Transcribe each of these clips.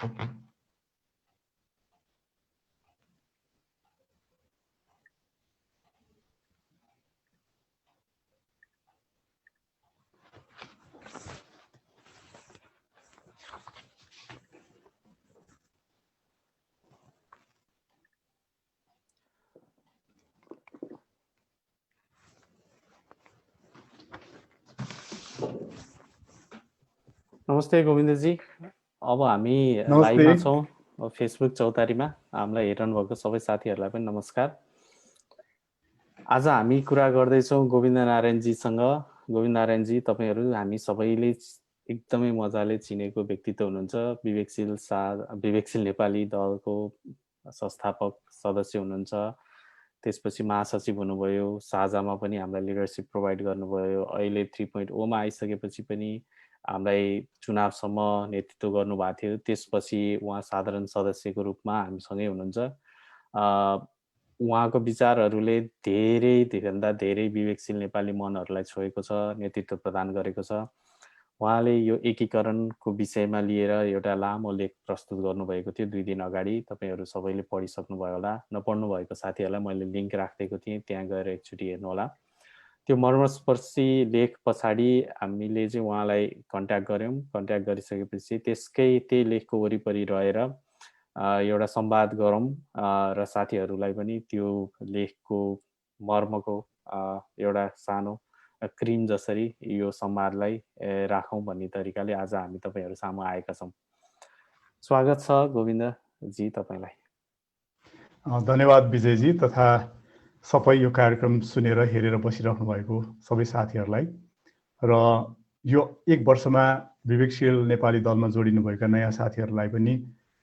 नमस्ते गोविन्दजी। अब हामी लाइभमा छौँ फेसबुक चौतारीमा। हामीलाई हेरिरहनु भएको सबै साथीहरूलाई पनि नमस्कार। आज हामी कुरा गर्दैछौँ गोविन्द नारायणजीसँग। गोविन्द नारायणजी, तपाईँहरू हामी सबैले एकदमै मजाले चिनेको व्यक्तित्व हुनुहुन्छ। विवेकशील नेपाली दलको संस्थापक सदस्य हुनुहुन्छ। त्यसपछि महासचिव हुनुभयो। साझामा पनि हामीलाई लिडरसिप प्रोभाइड गर्नुभयो। अहिले 3.0 मा आइसकेपछि पनि हामीलाई चुनावसम्म नेतृत्व गर्नुभएको थियो। त्यसपछि उहाँ साधारण सदस्यको रूपमा हामीसँगै हुनुहुन्छ। उहाँको विचारहरूले धेरैभन्दा धेरै विवेकशील नेपाली मनहरूलाई छोएको छ, नेतृत्व प्रदान गरेको छ। उहाँले यो एकीकरणको विषयमा लिएर एउटा लामो लेख प्रस्तुत गर्नुभएको थियो 2 दिन अगाडि। तपाईँहरू सबैले पढिसक्नुभयो होला। नपढ्नु भएको साथीहरूलाई मैले लिङ्क राखिदिएको थिएँ, त्यहाँ गएर एकचोटि हेर्नुहोला। त्यो मर्मस्पर्शी लेख पछाडि हामीले चाहिँ उहाँलाई कन्ट्याक्ट गऱ्यौँ। कन्ट्याक्ट गरिसकेपछि त्यही लेखको वरिपरि रहेर एउटा संवाद गरौँ र साथीहरूलाई पनि त्यो लेखको मर्मको एउटा सानो क्रिम जसरी यो संवादलाई राखौँ भन्ने तरिकाले आज हामी तपाईँहरू सामु आएका छौँ। स्वागत छ गोविन्दजी तपाईँलाई। धन्यवाद विजयजी तथा सबै यो कार्यक्रम सुनेर हेरेर बसिराख्नु भएको सबै साथीहरूलाई र यो 1 वर्षमा विवेकशील नेपाली दलमा जोडिनु भएका नयाँ साथीहरूलाई पनि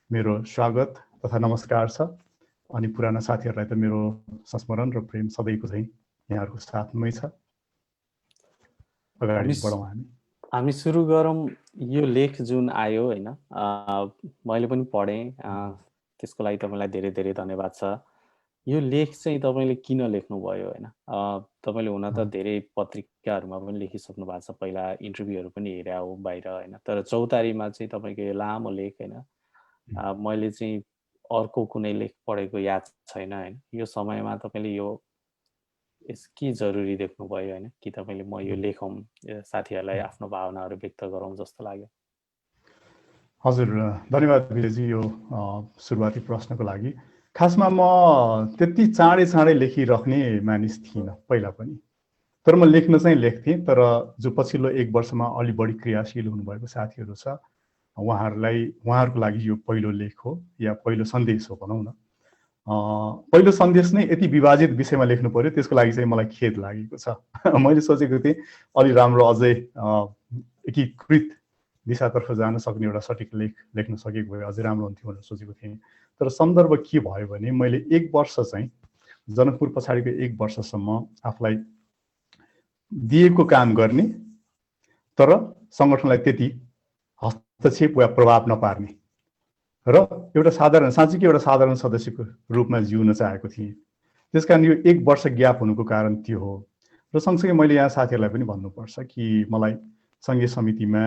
मेरो स्वागत तथा नमस्कार छ। अनि पुराना साथीहरूलाई त मेरो संस्मरण र प्रेम सधैँको चाहिँ यहाँहरूको साथमै छ। अगाडि बढौँ हामी सुरु गरौँ। यो लेख जुन आयो हैन, मैले पनि पढेँ। त्यसको लागि तपाईँलाई धेरै धेरै धन्यवाद छ। यो लेख चाहिँ तपाईँले किन लेख्नुभयो हैन? तपाईँले हुन त धेरै पत्रिकाहरूमा पनि लेखिसक्नु भएको छ, पहिला इन्टरभ्यूहरू पनि हेरे हो बाहिर हैन, तर चौतारीमा चाहिँ तपाईँको यो लामो लेख हैन, मैले चाहिँ अर्को कुनै लेख पढेको याद छैन हैन। यो समयमा तपाईँले यो के जरुरी देख्नुभयो हैन कि तपाईँले म यो लेखौँ, साथीहरूलाई आफ्नो भावनाहरू व्यक्त गरौँ जस्तो लाग्यो? हजुर, धन्यवाद विजयजी यो सुरुवाती प्रश्नको लागि। खासमा म त्यति चाँडै लेखिराख्ने मानिस थिइनँ पहिला पनि, तर म लेख्न चाहिँ लेख्थेँ। तर जो पछिल्लो 1 वर्षमा अलि बढी क्रियाशील हुनुभएको साथीहरू छ, उहाँहरूको लागि यो पहिलो लेख हो या पहिलो सन्देश हो भनौँ न। पहिलो सन्देश नै यति विभाजित विषयमा लेख्नु पर्यो, त्यसको लागि चाहिँ मलाई खेद लागेको छ। मैले सोचेको थिएँ अलि राम्रो अझै एकीकृत दिशातर्फ जान सक्ने एउटा सठिक लेख लेख्न सकेको भए अझै राम्रो हुन्थ्यो भनेर सोचेको थिएँ। तर सन्दर्भ के भयो भने मैले 1 वर्ष चाहिँ जनकपुर पछाडिको 1 वर्षसम्म आफूलाई दिएको काम गर्ने तर सङ्गठनलाई त्यति हस्तक्षेप वा प्रभाव नपार्ने र एउटा साँच्चीकै एउटा साधारण सदस्यको रूपमा जिउन चाहेको थिएँ। त्यसकारण यो 1 वर्ष ग्याप हुनुको कारण त्यो हो। र सँगसँगै मैले यहाँ साथीहरूलाई पनि भन्नुपर्छ कि मलाई सङ्घीय समितिमा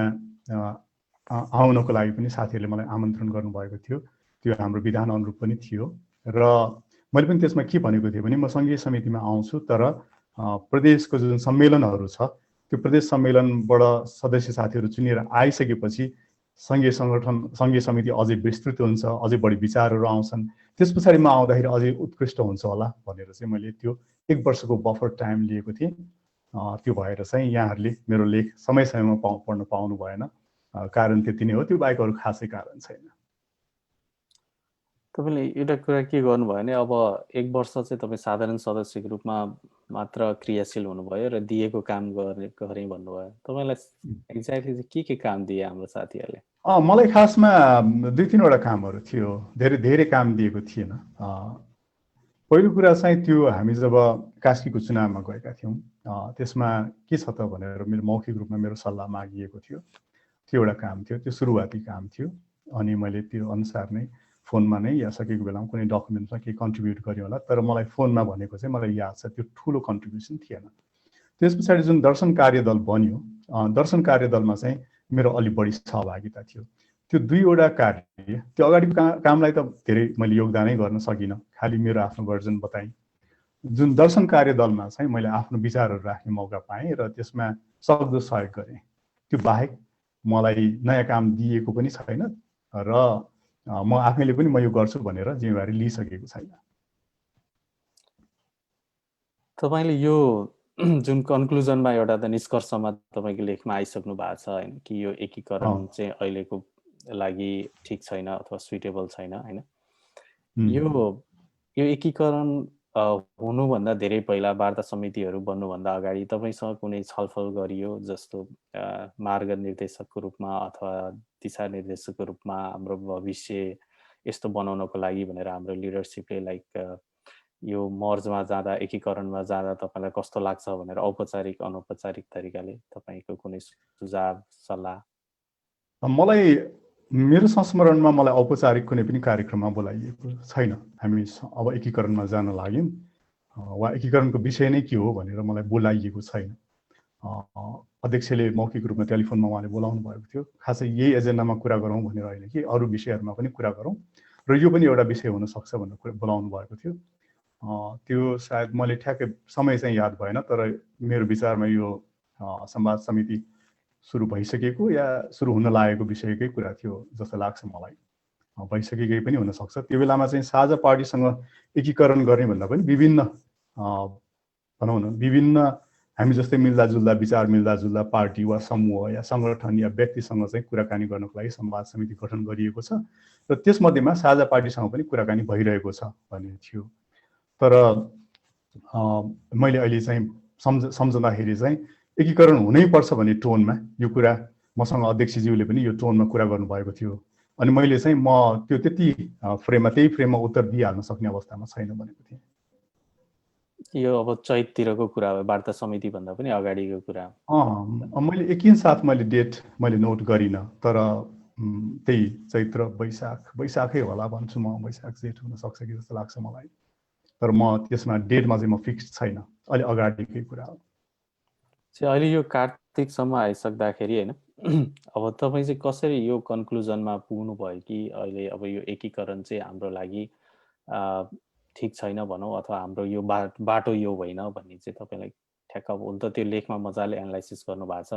आउनको लागि पनि साथीहरूले मलाई आमन्त्रण गर्नुभएको थियो। त्यो हाम्रो विधान अनुरूप पनि थियो र मैले पनि त्यसमा के भनेको थिएँ भने म सङ्घीय समितिमा आउँछु, तर प्रदेशको जुन सम्मेलनहरू छ त्यो प्रदेश सम्मेलनबाट सदस्य साथीहरू चुनिएर आइसकेपछि सङ्घीय समिति अझै विस्तृत हुन्छ, अझै बढी विचारहरू आउँछन्, त्यस पछाडि म आउँदाखेरि अझै उत्कृष्ट हुन्छ होला भनेर चाहिँ मैले त्यो 1 वर्षको बफर टाइम लिएको थिएँ। त्यो भएर चाहिँ यहाँहरूले मेरो लेख समयमा पढ्न पाउनु भएन। कारण त्यति नै हो, त्यो बाहेक अरू खासै कारण छैन। तपाईँले एउटा कुरा के गर्नुभयो भने अब 1 वर्ष चाहिँ तपाईँ साधारण सदस्यको रूपमा मात्र क्रियाशील हुनुभयो र दिएको काम गरेँ भन्नुभयो। तपाईँलाई एक्ज्याक्टली के काम दिए हाम्रो साथीहरूले? मलाई खासमा 2-3 वटा कामहरू थियो, धेरै काम दिएको थिएन। पहिलो कुरा चाहिँ त्यो हामी जब कास्कीको चुनावमा गएका थियौँ, त्यसमा के छ त भनेर मेरो मौखिक रूपमा मेरो सल्लाह मागिएको थियो। त्यो एउटा काम थियो, त्यो सुरुवाती काम थियो। अनि मैले त्यो अनुसार नै फोनमा नै या सकेको बेलामा कुनै डकुमेन्टमा केही कन्ट्रिब्युट गरेँ होला, तर मलाई फोनमा भनेको चाहिँ मलाई याद छ त्यो ठुलो कन्ट्रिब्युसन थिएन। त्यस पछाडि जुन दर्शन कार्यदल बन्यो, दर्शन कार्यदलमा चाहिँ मेरो अलि बढी सहभागिता थियो। त्यो दुईवटा कार्य, त्यो अगाडिको कामलाई त धेरै मैले योगदानै गर्न सकिनँ, खालि मेरो आफ्नो भर्जन बताएँ। जुन दर्शन कार्य दलमा चाहिँ मैले आफ्नो विचारहरू राख्ने मौका पाएँ र त्यसमा सक्दो सहयोग गरेँ। त्यो बाहेक मलाई नयाँ काम दिएको पनि छैन र म आफैले पनि म यो गर्छु भनेर जिम्मेवारी लिइसकेको छैन। तपाईँले यो जुन कन्क्लुजनमा एउटा त निष्कर्षमा तपाईँको लेखमा आइसक्नु भएको छ होइन, कि यो एकीकरण चाहिँ अहिलेको लागि ठिक छैन अथवा सुइटेबल छैन होइन। यो एकीकरण हुनुभन्दा धेरै पहिला वार्ता समितिहरू बन्नुभन्दा अगाडि तपाईँसँग कुनै छलफल गरियो, जस्तो मार्ग निर्देशकको रूपमा अथवा दिशानिर्देशकको रूपमा हाम्रो भविष्य यस्तो बनाउनको लागि भनेर हाम्रो लिडरसिपले लाइक यो मर्जमा जाँदा, एकीकरणमा जाँदा तपाईँलाई कस्तो लाग्छ भनेर औपचारिक अनौपचारिक तरिकाले तपाईँको कुनै सुझाव सल्लाह? मलाई मेरो संस्मरणमा मलाई औपचारिक कुनै पनि कार्यक्रममा बोलाइएको छैन। हामी अब एकीकरणमा जान लाग्यौँ वा एकीकरणको विषय नै के हो भनेर मलाई बोलाइएको छैन। अध्यक्षले मौखिक रूपमा टेलिफोनमा उहाँले बोलाउनु भएको थियो, खासै यही एजेन्डामा कुरा गरौँ भनेर होइन कि अरू विषयहरूमा पनि कुरा गरौँ र यो पनि एउटा विषय हुनसक्छ भनेर कुरा बोलाउनु भएको थियो। त्यो सायद मैले ठ्याक्कै समय चाहिँ याद भएन, तर मेरो विचारमा यो संवाद समिति सुरु भइसकेको या सुरु हुन लागेको विषयकै कुरा थियो जस्तो लाग्छ मलाई। भइसकेकै पनि हुनसक्छ। त्यो बेलामा चाहिँ साझा पार्टीसँग एकीकरण गर्ने भन्दा पनि विभिन्न भनौँ न विभिन्न हामी जस्तै मिल्दाजुल्दा विचार मिल्दाजुल्दा पार्टी वा समूह या सङ्गठन या व्यक्तिसँग चाहिँ कुराकानी गर्नको लागि संवाद समिति गठन गरिएको छ र त्यसमध्येमा साझा पार्टीसँग पनि कुराकानी भइरहेको छ भन्ने थियो। तर मैले अहिले चाहिँ सम्झँदाखेरि चाहिँ एकीकरण हुनैपर्छ भन्ने टोनमा यो कुरा मसँग अध्यक्षज्यूले पनि यो टोनमा कुरा गर्नुभएको थियो। अनि मैले चाहिँ म त्यो त्यति त्यही फ्रेममा उत्तर दिइहाल्न सक्ने अवस्थामा छैन भनेको थिएँ। यो अब चैततिरको कुरा हो, वार्ता समिति भन्दा पनि अगाडिको कुरा। मैले एकैसाथ मैले डेट मैले नोट गरिनँ, तर त्यही चैत्र वैशाखै होला भन्छु म। वैशाख जेठ हुनसक्छ कि जस्तो लाग्छ मलाई, तर म त्यसमा डेटमा चाहिँ म फिक्स छैन, अलि अगाडिकै कुरा हो। अहिले यो कार्तिकसम्म आइसक्दाखेरि होइन, अब तपाईँ चाहिँ कसरी यो कन्क्लुजनमा पुग्नु भयो कि अहिले अब यो एकीकरण चाहिँ हाम्रो लागि ठिक छैन भनौँ, अथवा हाम्रो यो बाटो यो होइन भन्ने चाहिँ तपाईँलाई ठ्याक्क हुन त त्यो लेखमा मजाले एनालाइसिस गर्नुभएको छ।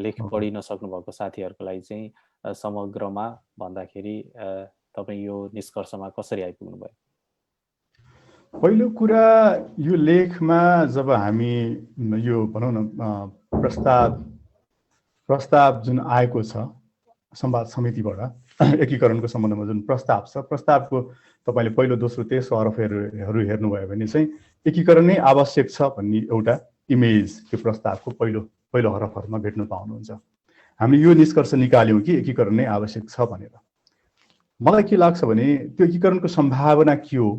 लेख पढि नसक्नु भएको साथीहरूको लागि चाहिँ समग्रमा भन्दाखेरि तपाईँ यो निष्कर्षमा कसरी आइपुग्नु भयो? पहिलो कुरा, यो लेखमा जब हामी यो भनौँ न प्रस्ताव जुन आएको छ संवाद समितिबाट एकीकरणको सम्बन्धमा जुन प्रस्ताव छ, प्रस्तावको तपाईँले पहिलो दोस्रो तेस्रो हरफहरू हेर्नुभयो भने चाहिँ एकीकरण नै आवश्यक छ भन्ने एउटा इमेज त्यो प्रस्तावको पहिलो हरफहरूमा भेट्न पाउनुहुन्छ। हामीले यो निष्कर्ष निकाल्यौँ कि एकीकरण नै आवश्यक छ भनेर। मलाई के लाग्छ भने त्यो एकीकरणको सम्भावना के हो,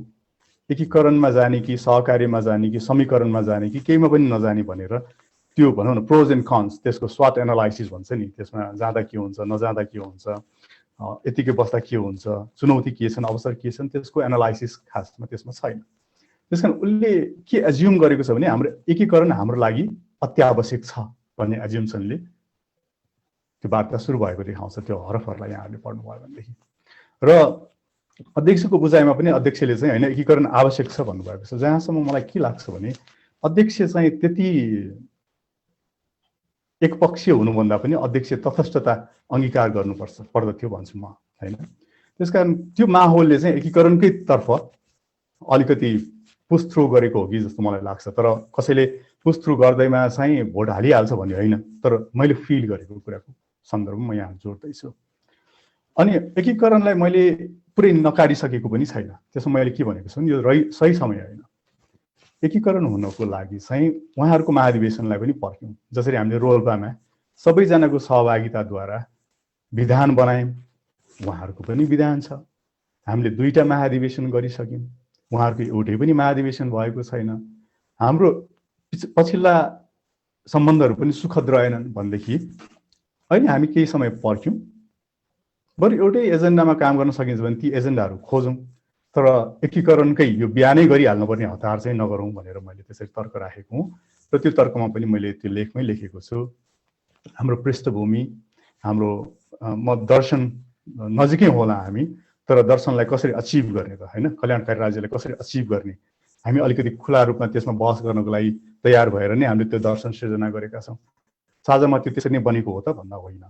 एकीकरणमा जाने कि सहकार्यमा जाने कि समीकरणमा जाने कि केहीमा पनि नजाने भनेर त्यो भनौँ न प्रोज एन्ड कन्स, त्यसको स्वाट एनालाइसिस भन्छ नि, त्यसमा जाँदा के हुन्छ नजाँदा के हुन्छ, यतिकै बस्दा के हुन्छ, चुनौती के छन् अवसर के छन्, त्यसको एनालाइसिस खासमा त्यसमा छैन। त्यसकारण उसले के एज्युम गरेको छ भने हाम्रो एकीकरण हाम्रो लागि अत्यावश्यक छ भन्ने एज्युम्सनले त्यो वार्ता सुरु भएको देखाउँछ। त्यो हरफहरूलाई यहाँहरूले पढ्नुभयो भनेदेखि र अध्यक्षको बुझाइमा पनि अध्यक्षले चाहिँ होइन एकीकरण आवश्यक छ भन्नुभएको छ। जहाँसम्म मलाई के लाग्छ भने अध्यक्ष चाहिँ त्यति एकपक्षीय हुनुभन्दा पनि अध्यक्ष तटस्थता अङ्गीकार पर्दथ्यो भन्छु म होइन। त्यसकारण त्यो माहौलले चाहिँ एकीकरणकै तर्फ अलिकति पुस थ्रु गरेको हो कि जस्तो मलाई लाग्छ। तर कसैले पुस थ्रु गर्दैमा चाहिँ भोट हालिहाल्छ भन्ने होइन, तर मैले फिल गरेको कुराको सन्दर्भमा म यहाँ जोड्दैछु। अनि एकीकरणलाई मैले पुरै नकारिसकेको पनि छैन। त्यसमा मैले के भनेको छु भने यो सही समय होइन। एकीकरण हुनको लागि चाहिँ उहाँहरूको महाधिवेशनलाई पनि पर्ख्यौँ। जसरी हामीले रोल्पामा सबैजनाको सहभागिताद्वारा विधान बनायौँ, उहाँहरूको पनि विधान छ। हामीले 2टा महाधिवेशन गरिसक्यौँ, उहाँहरूको एउटै पनि महाधिवेशन भएको छैन। हाम्रो पछिल्ला सम्बन्धहरू पनि सुखद रहेनन् भनेदेखि अहिले हामी केही समय पर्ख्यौँ, बरु एउटै एजेन्डामा काम गर्न सकिन्छ भने ती एजेन्डाहरू खोजौँ, तर एकीकरणकै यो बिहानै गरिहाल्नुपर्ने हतार चाहिँ नगरौँ भनेर मैले त्यसरी तर्क राखेको हुँ। र त्यो तर्कमा पनि मैले त्यो लेखमै लेखेको छु। हाम्रो पृष्ठभूमि, हाम्रो म दर्शन नजिकै होला हामी, तर दर्शनलाई कसरी अचिभ गर्ने त होइन, कल्याणकारी राज्यलाई कसरी अचिभ गर्ने, हामी अलिकति खुला रूपमा त्यसमा बहस गर्नको लागि तयार भएर नै हामीले त्यो दर्शन सृजना गरेका छौँ। साझामा त्यो त्यसरी नै बनेको हो त भन्दा होइन।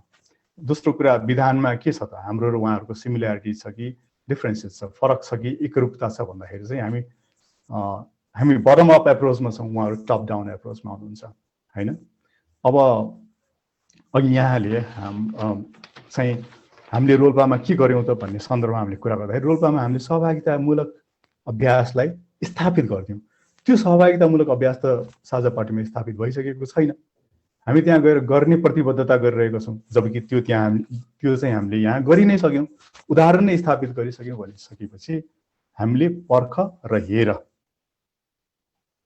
दोस्रो कुरा, विधानमा के छ त, हाम्रो र उहाँहरूको सिमिल्यारिटी छ कि डिफ्रेन्सेस छ, फरक छ कि एकरूपता छ भन्दाखेरि चाहिँ हामी बटम अप एप्रोचमा छौँ, उहाँहरू टप डाउन एप्रोचमा हुनुहुन्छ होइन। अब अघि यहाँले चाहिँ हामीले रोल्पामा के गर्यौँ त भन्ने सन्दर्भमा हामीले कुरा गर्दाखेरि रोल्पामा हामीले सहभागितामूलक अभ्यासलाई स्थापित गर्थ्यौँ। त्यो सहभागितामूलक अभ्यास त साझा पार्टीमा स्थापित भइसकेको छैन। हामी त्यहाँ गएर गर्ने प्रतिबद्धता गरिरहेका छौँ, जबकि त्यो चाहिँ हामीले यहाँ गरि नै सक्यौँ, उदाहरण नै स्थापित गरिसक्यौँ भनिसकेपछि हामीले पर्ख र हेर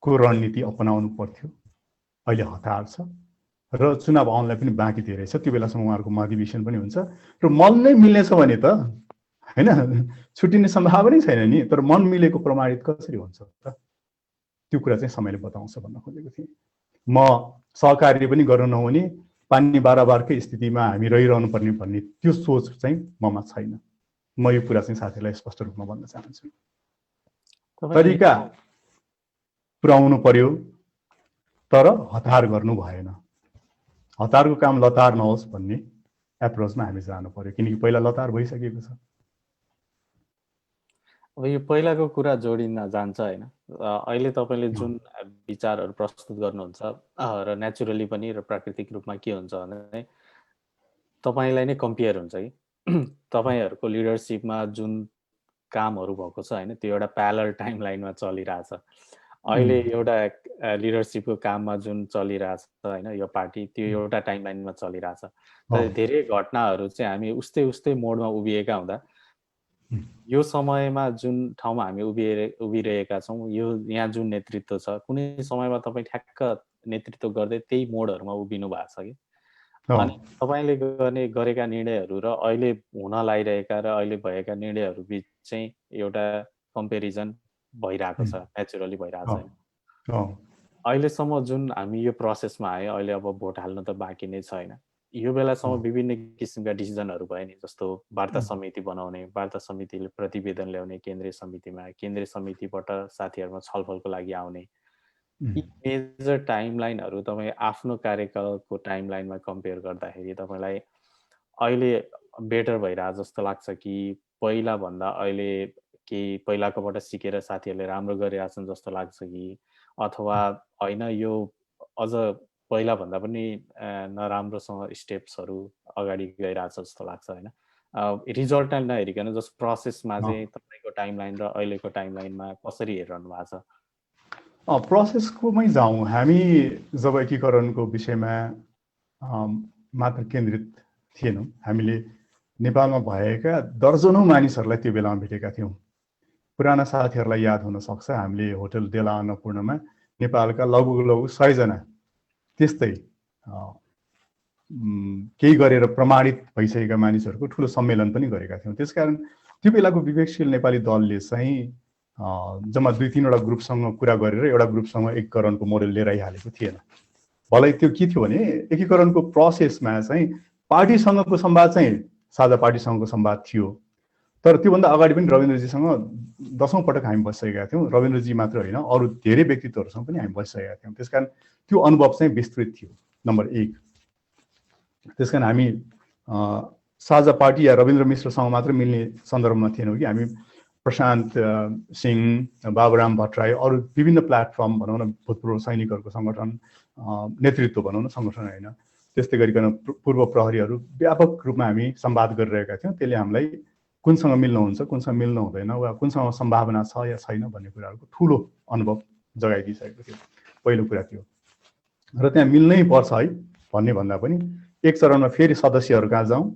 को रणनीति अपनाउनु पर्थ्यो। अहिले हतार छ र चुनाव आउनलाई पनि बाँकी धेरै छ, त्यो बेलासम्म उहाँहरूको महाधिवेशन पनि हुन्छ र मन नै मिल्नेछ भने त होइन, छुट्टिने सम्भावनै छैन नि, तर मन मिलेको प्रमाणित कसरी हुन्छ त, त्यो कुरा चाहिँ समयले बताउँछ भन्न खोजेको थिएँ। म सहकार्य पनि गर्न नहुने, पानी बारबारकै स्थितिमा हामी रहिरहनु पर्ने भन्ने त्यो सोच चाहिँ ममा छैन। म यो कुरा चाहिँ साथीहरूलाई स्पष्ट रूपमा भन्न चाहन्छु। तरिका पुर्याउनु पर्यो तर हतार गर्नु भएन। हतारको काम लतार नहोस् भन्ने एप्रोचमा हामी जानु पर्यो, किनकि पहिला लतार भइसकेको छ। अब यो पहिलाको कुरा जोडिन जान्छ होइन। अहिले तपाईँले जुन विचारहरू प्रस्तुत गर्नुहुन्छ र नेचुरली पनि र प्राकृतिक रूपमा के हुन्छ भने तपाईँलाई नै कम्पेयर हुन्छ कि तपाईँहरूको लिडरसिपमा जुन कामहरू भएको छ होइन, त्यो एउटा प्यारलल टाइम लाइनमा चलिरहेछ। अहिले एउटा लिडरसिपको काममा जुन चलिरहेछ होइन यो पार्टी, त्यो एउटा टाइम लाइनमा चलिरहेछ। तर धेरै घटनाहरू चाहिँ हामी उस्तै उस्तै मोडमा उभिएका हुँदा यो समयमा जुन ठाउँमा हामी उभिरहेका छौँ, यो यहाँ जुन नेतृत्व छ, कुनै समयमा तपाईँ ठ्याक्क नेतृत्व गर्दै त्यही मोडहरूमा उभिनु भएको छ कि। अनि तपाईँले गरेका निर्णयहरू र अहिले हुन लागिरहेका र अहिले भएका निर्णयहरू बिच चाहिँ एउटा कम्पेरिजन भइरहेको छ, नेचुरली भइरहेको छैन। अहिलेसम्म जुन हामी यो प्रोसेसमा आयो, अहिले अब भोट हाल्न त बाँकी नै छैन। यो बेलासम्म विभिन्न किसिमका डिसिजनहरू भयो नि, जस्तो वार्ता समिति बनाउने, वार्ता समितिले प्रतिवेदन ल्याउने केन्द्रीय समितिमा, केन्द्रीय समितिबाट साथीहरूमा छलफलको लागि आउने, यी मेजर टाइमलाइनहरू तपाईँ आफ्नो कार्यकालको टाइमलाइनमा कम्पेयर गर्दाखेरि तपाईँलाई अहिले बेटर भइरहेको जस्तो लाग्छ कि पहिला भन्दा अहिले केही पहिलाकोबाट सिकेर साथीहरूले राम्रो गरिरहेछन् जस्तो लाग्छ कि, अथवा होइन यो अझ पहिला भन्दा पनि नराम्रोसँग स्टेप्सहरू अगाडि गइरहेछ जस्तो लाग्छ होइन। रिजल्ट नहेरिकन जस्ट प्रोसेसमा चाहिँ तपाईँको टाइमलाइन र अहिलेको टाइमलाइनमा कसरी हेरिरहनु भएको छ? प्रोसेसकोमै जाउँ। हामी जब एकीकरणको विषयमा मात्र केन्द्रित थिएनौँ, हामीले नेपालमा भएका दर्जनौँ मानिसहरूलाई त्यो बेलामा भेटेका थियौँ। पुराना साथीहरूलाई याद हुनसक्छ, हामीले होटल डेला अन्नपूर्णमा नेपालका लगभग 100 जना त्यस्तै केही गरेर प्रमाणित भइसकेका मानिसहरूको ठुलो सम्मेलन पनि गरेका थियौँ। त्यसकारण त्यो बेलाको विवेकशील नेपाली दलले चाहिँ जम्मा 2-3वटा ग्रुपसँग कुरा गरेर एउटा ग्रुपसँग एकीकरणको मोडेल लिएर आइहालेको थिएन। भलै त्यो के थियो भने एकीकरणको प्रोसेसमा चाहिँ पार्टीसँगको संवाद चाहिँ साझा पार्टीसँगको संवाद थियो, तर त्योभन्दा अगाडि पनि रविन्द्रजीसँग 10औं पटक हामी बसिसकेका थियौँ। रविन्द्रजी मात्र होइन, अरू धेरै व्यक्तित्वहरूसँग पनि हामी बसिसकेका थियौँ। त्यसकारण त्यो अनुभव चाहिँ विस्तृत थियो, नम्बर 1। त्यसकारण हामी साझा पार्टी या रविन्द्र मिश्रसँग मात्र मिल्ने सन्दर्भमा थिएनौँ कि हामी प्रशान्त सिंह, बाबुराम भट्टराई, अरू विभिन्न प्लेटफर्म भनौँ न, भूतपूर्व सैनिकहरूको सङ्गठन नेतृत्व भनौँ न, सङ्गठन होइन, त्यस्तै गरिकन पूर्व प्रहरीहरू व्यापक रूपमा हामी संवाद गरिरहेका थियौँ। त्यसले हामीलाई कुनसँग मिल्नुहुन्छ, कुनसँग मिल्नु हुँदैन, वा कुनसँग सम्भावना छ या छैन भन्ने कुराहरूको ठुलो अनुभव जगाइदिइसकेको थियो। पहिलो कुरा त्यो। र त्यहाँ मिल्नै पर्छ है भन्ने भन्दा पनि एक चरणमा फेरि सदस्यहरू कहाँ जाउँ,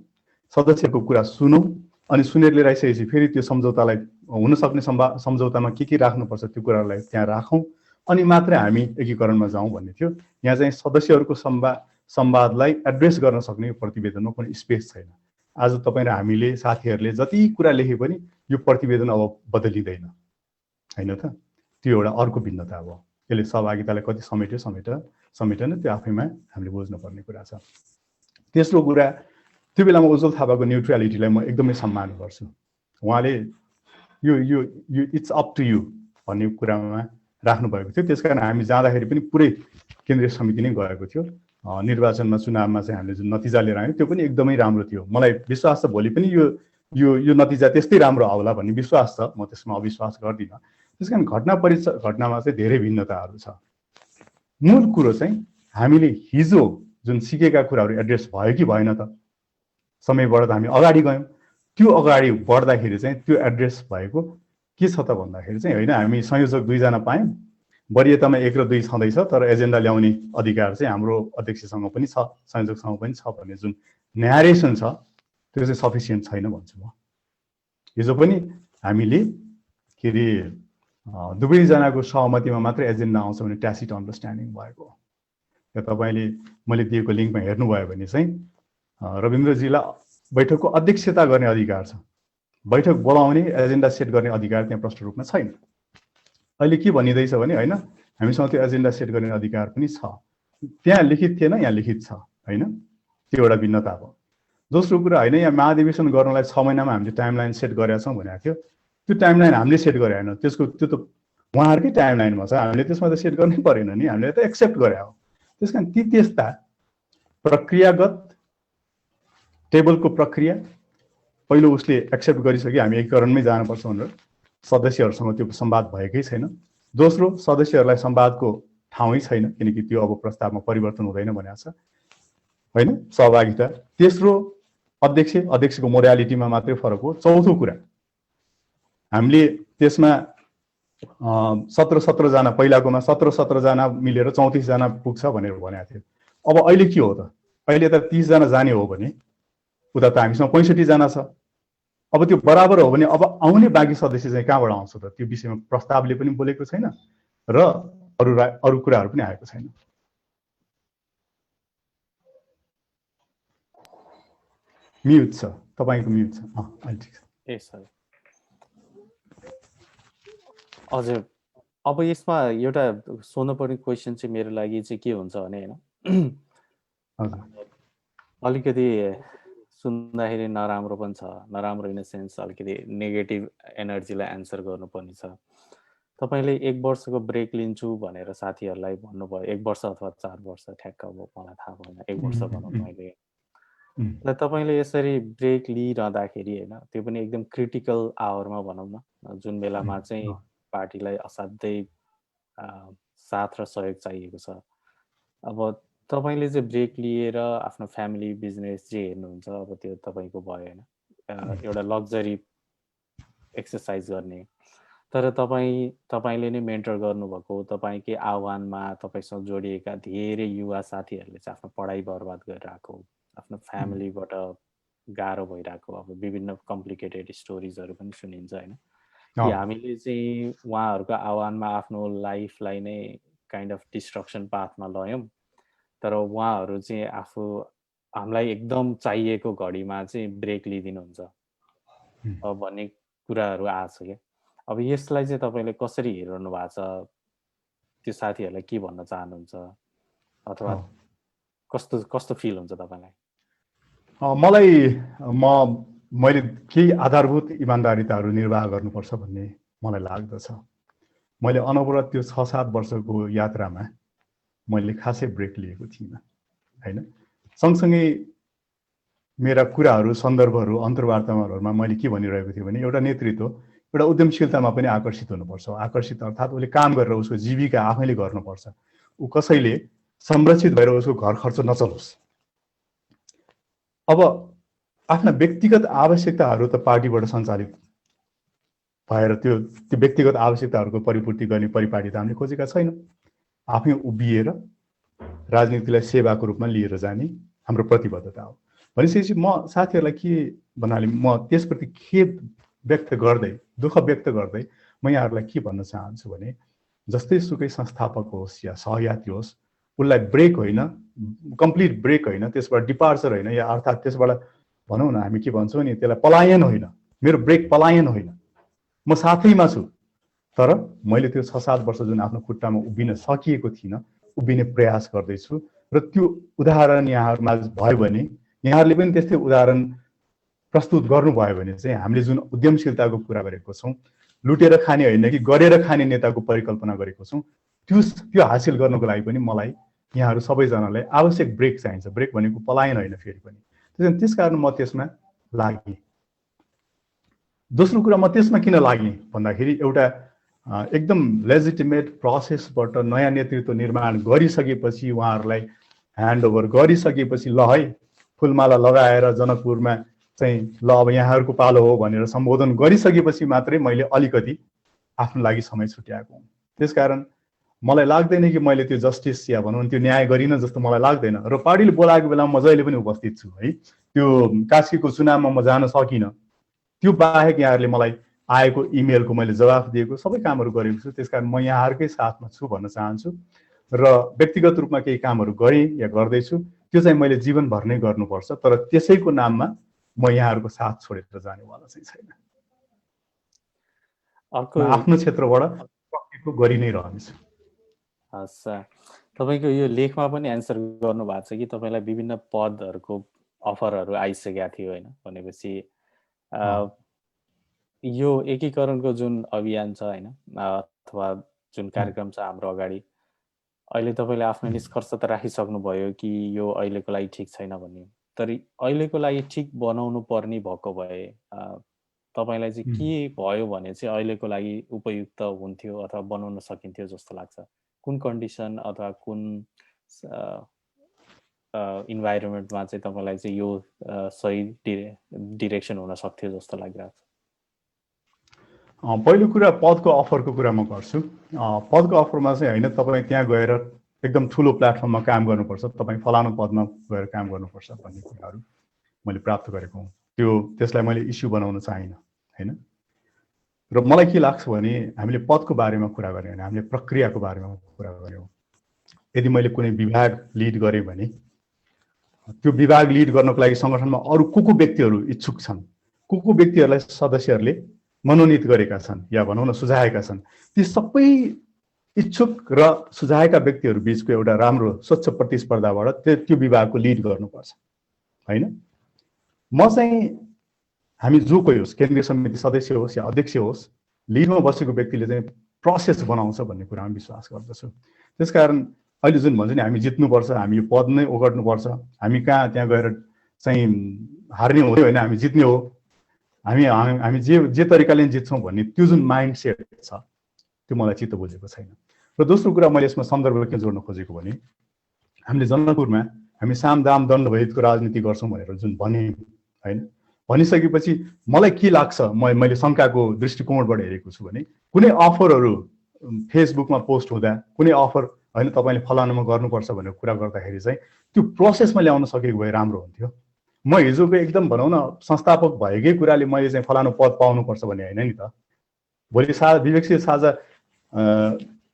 सदस्यको कुरा सुनौँ, अनि सुनेर लिएर आइसकेपछि फेरि त्यो सम्झौतालाई हुनसक्ने सम्झौतामा के राख्नुपर्छ त्यो कुरालाई त्यहाँ राखौँ, अनि मात्रै हामी एकीकरणमा जाउँ भन्ने थियो। यहाँ चाहिँ सदस्यहरूको संवादलाई एड्रेस गर्न सक्ने प्रतिवेदनमा कुनै स्पेस छैन। आज तपाईँ र हामीले साथीहरूले जति कुरा लेखे पनि यो प्रतिवेदन अब बदलिँदैन होइन त। त्यो एउटा अर्को भिन्नता हो। यसले सहभागितालाई कति समेटेन त्यो आफैमा हामीले बुझ्नुपर्ने कुरा छ। तेस्रो कुरा, त्यो बेलामा उज्जवल थापाको न्युट्रालिटीलाई म एकदमै सम्मान गर्छु। उहाँले यो यो यो इट्स अप टु यु भन्ने कुरामा राख्नु भएको थियो। त्यसकारण हामी जाँदाखेरि पनि पुरै केन्द्रीय समिति नै गएको थियो। निर्वाचनमा चुनावमा चाहिँ हामीले जुन नतिजा लिएर आयौँ त्यो पनि एकदमै राम्रो थियो। मलाई विश्वास छ भोलि पनि यो यो यो नतिजा त्यस्तै राम्रो आउला भन्ने विश्वास छ। म त्यसमा अविश्वास गर्दिनँ। त्यसकारण घटनामा चाहिँ धेरै भिन्नताहरू छ। मूल कुरो चाहिँ हामीले हिजो जुन सिकेका कुराहरू एड्रेस भयो कि भएन त? समय बढ्दा हामी अगाडि गयौँ। त्यो अगाडि बढ्दाखेरि चाहिँ त्यो एड्रेस भएको के छ त भन्दाखेरि चाहिँ होइन, हामी संयोजक 2 जना पायौँ, वरियतामा 1 र 2 छँदैछ, तर एजेन्डा ल्याउने अधिकार चाहिँ हाम्रो अध्यक्षसँग पनि छ, संयोजकसँग पनि छ भन्ने जुन न्यारेसन छ त्यो चाहिँ सफिसियन्ट छैन भन्छु म। हिजो पनि हामीले के अरे दुवैजनाको सहमतिमा मात्रै एजेन्डा आउँछ भने ट्यासिट अन्डरस्ट्यान्डिङ भएको हो। तपाईँले मैले दिएको लिङ्कमा हेर्नुभयो भने चाहिँ रविन्द्रजीलाई बैठकको अध्यक्षता गर्ने अधिकार छ, बैठक बोलाउने एजेन्डा सेट गर्ने अधिकार त्यहाँ प्रष्ट रूपमा छैन। अहिले के भनिँदैछ भने होइन, हामीसँग त्यो एजेन्डा सेट गर्ने अधिकार पनि छ। त्यहाँ लिखित थिएन, यहाँ लिखित छ, होइन? त्यो एउटा भिन्नता हो। दोस्रो कुरा होइन, यहाँ महाधिवेशन गर्नलाई 6 महिनामा हामीले टाइमलाइन सेट गरेका छौँ भनेको थियो। त्यो टाइमलाइन हामीले सेट गरे होइन, त्यो त उहाँहरूकै टाइमलाइनमा छ। हामीले त्यसमा त सेट गर्नै परेन नि, हामीले त एक्सेप्ट गरे हो। त्यसकारण त्यस्ता प्रक्रियागत टेबलको प्रक्रिया पहिलो उसले एक्सेप्ट गरिसक्यो, हामी एकीकरणमै जानुपर्छ भनेर सदस्यहरूसँग त्यो संवाद भएकै छैन। दोस्रो, सदस्यहरूलाई संवादको ठाउँै छैन, किनकि त्यो अब प्रस्तावमा परिवर्तन हुँदैन भनेको छ, होइन, सहभागिता। तेस्रो, अध्यक्षको मोडालिटीमा मात्रै फरक हो। चौथो कुरा, हामीले त्यसमा 17 जना, पहिलाकोमा 17 जना मिलेर 34 जना पुग्छ भनेर भनेको थियो। अब अहिले के हो त? अहिले त 30 जना जाने हो भने उता त हामीसँग 65 जना छ। अब त्यो बराबर हो भने अब आउने बाँकी सदस्य चाहिँ कहाँबाट आउँछ त? त्यो विषयमा प्रस्तावले पनि बोलेको छैन र अरू कुराहरू पनि आएको छैन। म्युट छ, तपाईँको म्युट छ। अहिले ठिक छ। ए सर, हजुर, अब यसमा एउटा सोध्नुपर्ने क्वेसन चाहिँ मेरो लागि चाहिँ के हुन्छ भने होइन, अलिकति सुन्दाखेरि नराम्रो पनि छ, नराम्रो इन द सेन्स अलिकति नेगेटिभ एनर्जीलाई एन्सर गर्नुपर्ने छ। तपाईँले 1 वर्षको ब्रेक लिन्छु भनेर साथीहरूलाई भन्नुभयो, 1 वर्ष अथवा 4 वर्ष, ठ्याक्क अब मलाई थाहा भएन, 1 वर्ष भनौँ मैले। र तपाईँले यसरी ब्रेक लिइरहँदाखेरि होइन, त्यो पनि एकदम क्रिटिकल आवरमा भनौँ न, जुन बेलामा चाहिँ पार्टीलाई असाध्यै साथ र सहयोग चाहिएको छ। अब तपाईँले चाहिँ ब्रेक लिएर आफ्नो फ्यामिली बिजनेस जे हेर्नुहुन्छ अब त्यो तपाईँको भयो होइन, एउटा लग्जरी एक्सर्साइज गर्ने। तर तपाईँले नै मेन्टर गर्नुभएको, तपाईँकै आह्वानमा तपाईँसँग जोडिएका धेरै युवा साथीहरूले चाहिँ आफ्नो पढाइ बर्बाद गरिरहेको, आफ्नो फ्यामिलीबाट गाह्रो भइरहेको, अब विभिन्न कम्प्लिकेटेड स्टोरिजहरू पनि सुनिन्छ होइन, कि हामीले चाहिँ उहाँहरूको आह्वानमा आफ्नो लाइफलाई नै काइन्ड अफ डिस्ट्रक्सन पाथमा लयौँ, तर उहाँहरू चाहिँ हामीलाई एकदम चाहिएको घडीमा चाहिँ ब्रेक लिइदिनुहुन्छ भन्ने कुराहरू आएको छ क्या। अब यसलाई चाहिँ तपाईँले कसरी हेरिरहनु भएको छ? त्यो साथीहरूलाई के भन्न चाहनुहुन्छ, अथवा कस्तो फिल हुन्छ तपाईँलाई? मैले केही आधारभूत इमान्दारिताहरू निर्वाह गर्नुपर्छ भन्ने मलाई लाग्दछ। मैले अनवरत त्यो 6-7 वर्षको यात्रामा मैले खासै ब्रेक लिएको थिइनँ, होइन। सँगसँगै मेरा कुराहरू, सन्दर्भहरू, अन्तर्वार्तामाहरूमा मैले के भनिरहेको थिएँ भने एउटा नेतृत्व एउटा उद्यमशीलतामा पनि आकर्षित हुनुपर्छ। आकर्षित अर्थात् उसले काम गरेर उसको जीविका आफैले गर्नुपर्छ। ऊ कसैले संरक्षित भएर उसको घर खर्च नचलोस्। अब आफ्ना व्यक्तिगत आवश्यकताहरू त पार्टीबाट सञ्चालित भएर त्यो व्यक्तिगत आवश्यकताहरूको परिपूर्ति गर्ने परिपाटी त हामीले खोजेका छैनौँ। आफै उभिएर राजनीतिलाई सेवाको रूपमा लिएर जाने हाम्रो प्रतिबद्धता हो। भनेपछि म साथीहरूलाई के भन्नाले म त्यसप्रति खेद व्यक्त गर्दै, दुःख व्यक्त गर्दै म यहाँहरूलाई के भन्न चाहन्छु भने जस्तै सुकै संस्थापक होस् या सहयात्री होस्, उसलाई ब्रेक होइन, कम्प्लिट ब्रेक होइन, त्यसबाट डिपार्चर होइन, या अर्थात् त्यसबाट भनौँ न हामी के भन्छौँ नि, त्यसलाई पलायन होइन। मेरो ब्रेक पलायन होइन, म साथैमा छु, तर मैले त्यो 6-7 वर्ष जुन आफ्नो खुट्टामा उभिन सकिएको थिइनँ, उभिने प्रयास गर्दैछु। र त्यो उदाहरण यहाँहरूमा भयो भने यहाँहरूले पनि त्यस्तै उदाहरण प्रस्तुत गर्नुभयो भने चाहिँ हामीले जुन उद्यमशीलताको कुरा गरेको छौँ, लुटेर खाने होइन कि गरेर खाने नेताको परिकल्पना गरेको छौँ, त्यो हासिल गर्नको लागि पनि मलाई यहाँहरू सबैजनालाई आवश्यक ब्रेक चाहिन्छ। ब्रेक भनेको पलायन होइन फेरि पनि। त्यसकारण म त्यसमा लागेँ। दोस्रो कुरा म त्यसमा किन लागेँ भन्दाखेरि एउटा एकदम लेजिटिमेट प्रोसेसबाट नयाँ नेतृत्व निर्माण गरिसकेपछि, उहाँहरूलाई ह्यान्डओभर गरिसकेपछि, ल है फुलमाला लगाएर जनकपुरमा चाहिँ ल अब यहाँहरूको पालो हो भनेर सम्बोधन गरिसकेपछि मात्रै मैले अलिकति आफ्नो लागि समय छुट्याएको हुँ। त्यसकारण मलाई लाग्दैन कि मैले त्यो जस्टिस या भनौँ त्यो न्याय गरिन जस्तो मलाई लाग्दैन। र पार्टीले बोलाएको बेलामा म जहिले पनि उपस्थित छु है। त्यो कास्कीको चुनावमा म जान सकिनँ, त्यो बाहेक यहाँहरूले मलाई आएको इमेलको मैले जवाफ दिएको, सबै कामहरू गरेको छु। त्यसकारण म यहाँहरूकै साथमा छु भन्न चाहन्छु। र व्यक्तिगत रूपमा केही कामहरू गरेँ या गर्दैछु, त्यो चाहिँ मैले जीवनभर नै गर्नुपर्छ। तर त्यसैको नाममा म यहाँहरूको साथ छोडेर जानेवाला चाहिँ छैन। आफ्नो क्षेत्रबाट सकेको गरि नै रहनेछु। हस्, तपाईँको यो लेखमा पनि एन्सर गर्नु भएको छ कि तपाईँलाई विभिन्न पदहरूको अफरहरू आइसकेका थियो होइन। भनेपछि यो एकीकरणको जुन अभियान छ होइन, अथवा जुन कार्यक्रम छ हाम्रो अगाडि, अहिले तपाईँले आफ्नो निष्कर्ष त राखिसक्नुभयो कि यो अहिलेको लागि ठिक छैन भन्ने। तर अहिलेको लागि ठिक बनाउनु पर्ने भएको भए तपाईँलाई चाहिँ के भयो भने चाहिँ अहिलेको लागि उपयुक्त हुन्थ्यो अथवा बनाउन सकिन्थ्यो जस्तो लाग्छ? कुन कन्डिसन अथवा कुन इन्भाइरोमेन्टमा चाहिँ तपाईँलाई चाहिँ यो सही डिरेक्सन हुन सक्थ्यो जस्तो लागिरहेको छ? पहिलो कुरा पदको अफरको कुरा म गर्छु। पदको अफरमा चाहिँ होइन तपाईँ त्यहाँ गएर एकदम ठुलो प्लेटफर्ममा काम गर्नुपर्छ, तपाईँ फलानु पदमा गएर काम गर्नुपर्छ भन्ने कुराहरू मैले प्राप्त गरेको हुँ। त्यसलाई मैले इस्यु बनाउन चाहिनँ होइन। र मलाई के लाग्छ भने हामीले पदको बारेमा कुरा गऱ्यौँ भने हामीले प्रक्रियाको बारेमा कुरा गऱ्यौँ। यदि मैले कुनै विभाग लिड गरेँ भने त्यो विभाग लिड गर्नको लागि सङ्गठनमा अरू को व्यक्तिहरू इच्छुक छन्, को व्यक्तिहरूलाई सदस्यहरूले मनोनित गरेका छन् या भनौँ न सुझाएका छन्, ती सबै इच्छुक र सुझाएका व्यक्तिहरू बिचको एउटा राम्रो स्वच्छ प्रतिस्पर्धाबाट त्यो विभागको लिड गर्नुपर्छ होइन। म चाहिँ हामी जो कोही होस्, केन्द्रीय समिति सदस्य होस् या अध्यक्ष होस्, लिडमा बसेको व्यक्तिले चाहिँ प्रोसेस बनाउँछ भन्ने कुरामा विश्वास गर्दछु। त्यसकारण अहिले जुन भन्छ नि हामी जित्नुपर्छ, हामी यो पद नै ओगट्नुपर्छ, हामी कहाँ त्यहाँ गएर चाहिँ हार्ने हुँदै होइन, हामी जित्ने हो, हामी जे तरिकाले जित्छौँ भन्ने त्यो जुन माइन्ड सेट छ त्यो मलाई चित्त बुझेको छैन। र दोस्रो कुरा मैले यसमा सन्दर्भ के जोड्न खोजेको भने हामीले जनकपुरमा हामी साम दाम दण्ड भेदको राजनीति गर्छौँ भनेर जुन भन्यौँ होइन, भनिसकेपछि मलाई के लाग्छ, मैले शङ्काको दृष्टिकोणबाट हेरेको छु भने कुनै अफरहरू फेसबुकमा पोस्ट हुँदा कुनै अफर होइन तपाईँले फलानुमा गर्नुपर्छ भनेर कुरा गर्दाखेरि चाहिँ त्यो प्रोसेसमा ल्याउन सकेको भए राम्रो हुन्थ्यो। म हिजोको एकदम भनौँ न संस्थापक भएकै कुराले मैले चाहिँ फलानु पद पाउनुपर्छ भन्ने होइन नि त। भोलि विवेकशील साझा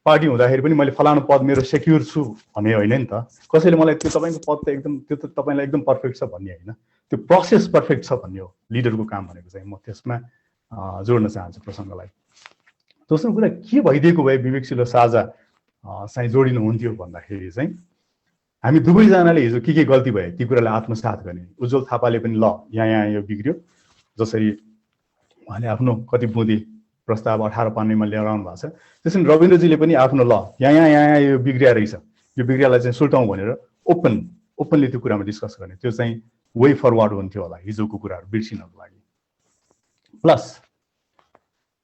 पार्टी हुँदाखेरि पनि मैले फलानु पद मेरो सेक्युर छु भन्ने होइन नि त। कसैले मलाई त्यो तपाईँको पद त एकदम त्यो त तपाईँलाई एकदम पर्फेक्ट छ भन्ने होइन, त्यो प्रोसेस पर्फेक्ट छ भन्ने हो लिडरको काम भनेको चाहिँ। म त्यसमा जोड्न चाहन्छु प्रसङ्गलाई। दोस्रो कुरा के भइदिएको भए विवेकशील साझा चाहिँ जोडिनु हुन्थ्यो भन्दाखेरि चाहिँ हामी दुवैजनाले हिजो के गल्ती भयो ती कुरालाई आत्मसात गर्ने। उज्जवल थापाले पनि ल यहाँ यो बिग्रियो, जसरी उहाँले आफ्नो कति बुँदी प्रस्ताव 18 पान्नेमा लिएर आउनु भएको छ, त्यसरी रविन्द्रजीले पनि आफ्नो ल यहाँ यो बिग्रिया रहेछ, यो बिग्रियालाई चाहिँ सुल्टाउँ भनेर ओपनली त्यो कुरामा डिस्कस गर्ने। त्यो चाहिँ वे फरवर्ड हुन्थ्यो होला हिजोको कुराहरू बिर्सिनको लागि। प्लस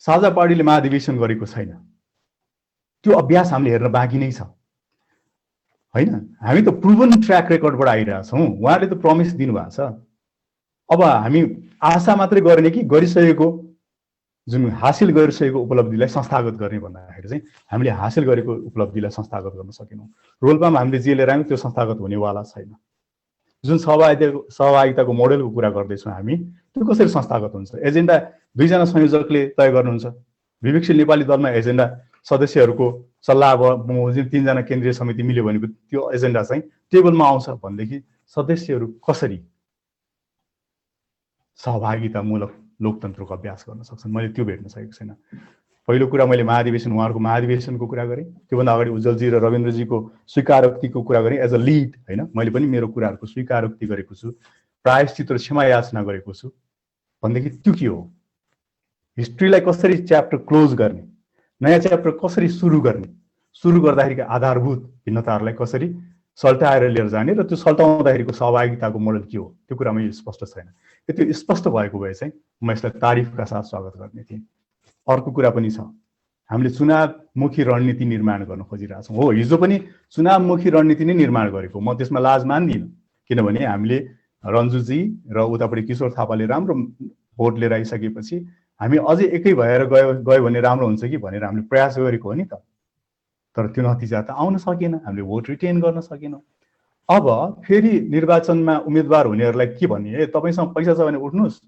साझा पार्टीले महाधिवेशन गरेको छैन, त्यो अभ्यास हामीले हेर्न बाँकी नै छ होइन। हामी त प्रुभन ट्र्याक रेकर्डबाट आइरहेछौँ, उहाँले त प्रमिस दिनुभएको छ। अब हामी आशा मात्रै गर्ने कि गरिसकेको जुन हासिल गरिसकेको उपलब्धिलाई संस्थागत गर्ने भन्दाखेरि चाहिँ हामीले हासिल गरेको उपलब्धिलाई संस्थागत गर्न सकेनौँ। रोल्पामा हामीले जे लिएर आयौँ त्यो संस्थागत हुनेवाला छैन। जुन सहभागिताको मोडेलको कुरा गर्दैछौँ हामी, त्यो कसरी संस्थागत हुन्छ? एजेन्डा दुईजना संयोजकले तय गर्नुहुन्छ। विवेकशील नेपाली दलमा एजेन्डा सदस्यहरूको सल्लाह बमोजिम 3 जना केन्द्रीय समिति मिल्यो भने त्यो एजेन्डा चाहिँ टेबलमा आउँछ भनेदेखि सदस्यहरू कसरी सहभागितामूलक लोकतन्त्रको अभ्यास गर्न सक्छन्? मैले त्यो भेट्न सकेको छैन। पहिलो कुरा मैले उहाँहरूको महाधिवेशनको कुरा गरेँ, त्योभन्दा अगाडि उज्जवलजी र रविन्द्रजीको स्वीकारोक्तिको कुरा गरेँ एज अ लिड होइन। मैले पनि मेरो कुराहरूको स्वीकारोक्ति गरेको छु, प्रायश्चित र क्षमा याचना गरेको छु भनेदेखि त्यो के हो? हिस्ट्रीलाई कसरी च्याप्टर क्लोज गर्ने, नयाँ च्याप्टर कसरी सुरु गर्ने, सुरु गर्दाखेरिका आधारभूत भिन्नताहरूलाई कसरी सल्टाएर लिएर जाने र त्यो सल्टाउँदाखेरिको सहभागिताको मोडल के हो, त्यो कुरामा यो स्पष्ट छैन। त्यो स्पष्ट भएको भए चाहिँ म यसलाई तारिफका साथ स्वागत गर्ने थिएँ। अर्को कुरा पनि छ, हामीले चुनावमुखी रणनीति निर्माण गर्न खोजिरहेछौँ। हो, हिजो पनि चुनावमुखी रणनीति नै निर्माण गरेको, म त्यसमा लाज मान्दिनँ, किनभने हामीले रन्जुजी र उतापट्टि किशोर थापाले राम्रो भोट लिएर आइसकेपछि हामी अझै एकै भएर गयो भने राम्रो हुन्छ कि भनेर हामीले प्रयास गरेको हो नि त। तर त्यो नतिजा त आउन सकेन, हामीले भोट रिटेन गर्न सकेनौँ। अब फेरि निर्वाचनमा उम्मेदवार हुनेहरूलाई के भन्ने, ए तपाईँसँग पैसा छ भने उठ्नुहोस्,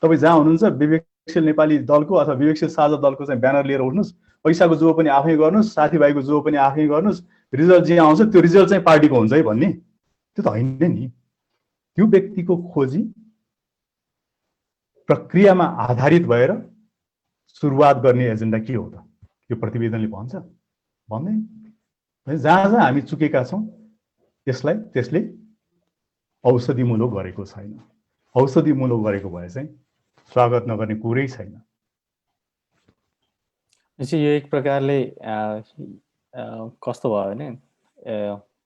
तपाईँ जहाँ हुनुहुन्छ विवेकशील नेपाली दलको अथवा विवेकशील साझा दलको चाहिँ ब्यानर लिएर उठ्नुहोस्, पैसाको जो पनि आफै गर्नुहोस्, साथीभाइको जो पनि आफै गर्नुहोस्, रिजल्ट जे आउँछ त्यो रिजल्ट चाहिँ पार्टीको हुन्छ है भन्ने, त्यो त होइन नि। त्यो व्यक्तिको खोजी प्रक्रियामा आधारित भएर सुरुवात गर्ने एजेन्डा के हो त? यो प्रतिवेदनले भन्छ? भन्दैन। जहाँ जहाँ हामी चुकेका छौँ त्यसले औषधिमूलक गरेको छैन। औषधिमूलक गरेको भए चाहिँ स्वागत नगर्ने कुरै छैन। यो एक प्रकारले कस्तो भयो भने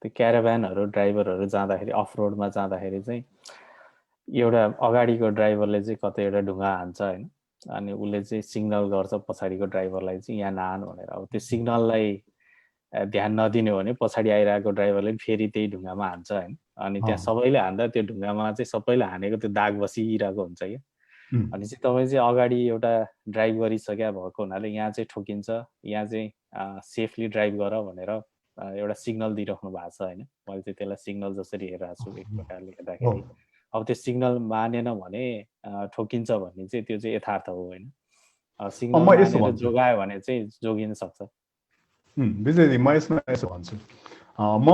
त्यो क्याराभ्यानहरू ड्राइभरहरू जाँदाखेरि अफ रोडमा जाँदाखेरि चाहिँ एउटा अगाडिको ड्राइभरले चाहिँ कतै एउटा ढुङ्गा हान्छ होइन, अनि उसले चाहिँ सिग्नल गर्छ पछाडिको ड्राइभरलाई चाहिँ यहाँ नहान भनेर। अब त्यो सिग्नललाई ध्यान नदिने हो भने पछाडि आइरहेको ड्राइभरले फेरि त्यही ढुङ्गामा हान्छ होइन, अनि त्यहाँ सबैले हान्दा त्यो ढुङ्गामा चाहिँ सबैले हानेको त्यो दाग बसिरहेको हुन्छ क्या। अनि चाहिँ तपाईँ चाहिँ अगाडि एउटा ड्राइभ गरिसक्या भएको हुनाले यहाँ चाहिँ ठोकिन्छ, यहाँ चाहिँ सेफली ड्राइभ गर भनेर एउटा सिग्नल दिइराख्नु भएको छ होइन। मैले चाहिँ त्यसलाई सिग्नल जसरी हेरिरहेको छु एक प्रकारले हेर्दाखेरि। अब त्यो सिग्नल मानेन भने ठोकिन्छ भन्ने चाहिँ त्यो चाहिँ यथार्थ हो होइन। सिग्नल मानेर जोगायो भने चाहिँ जोगिन सक्छ। विजयजी, म यसमा यसो भन्छु, म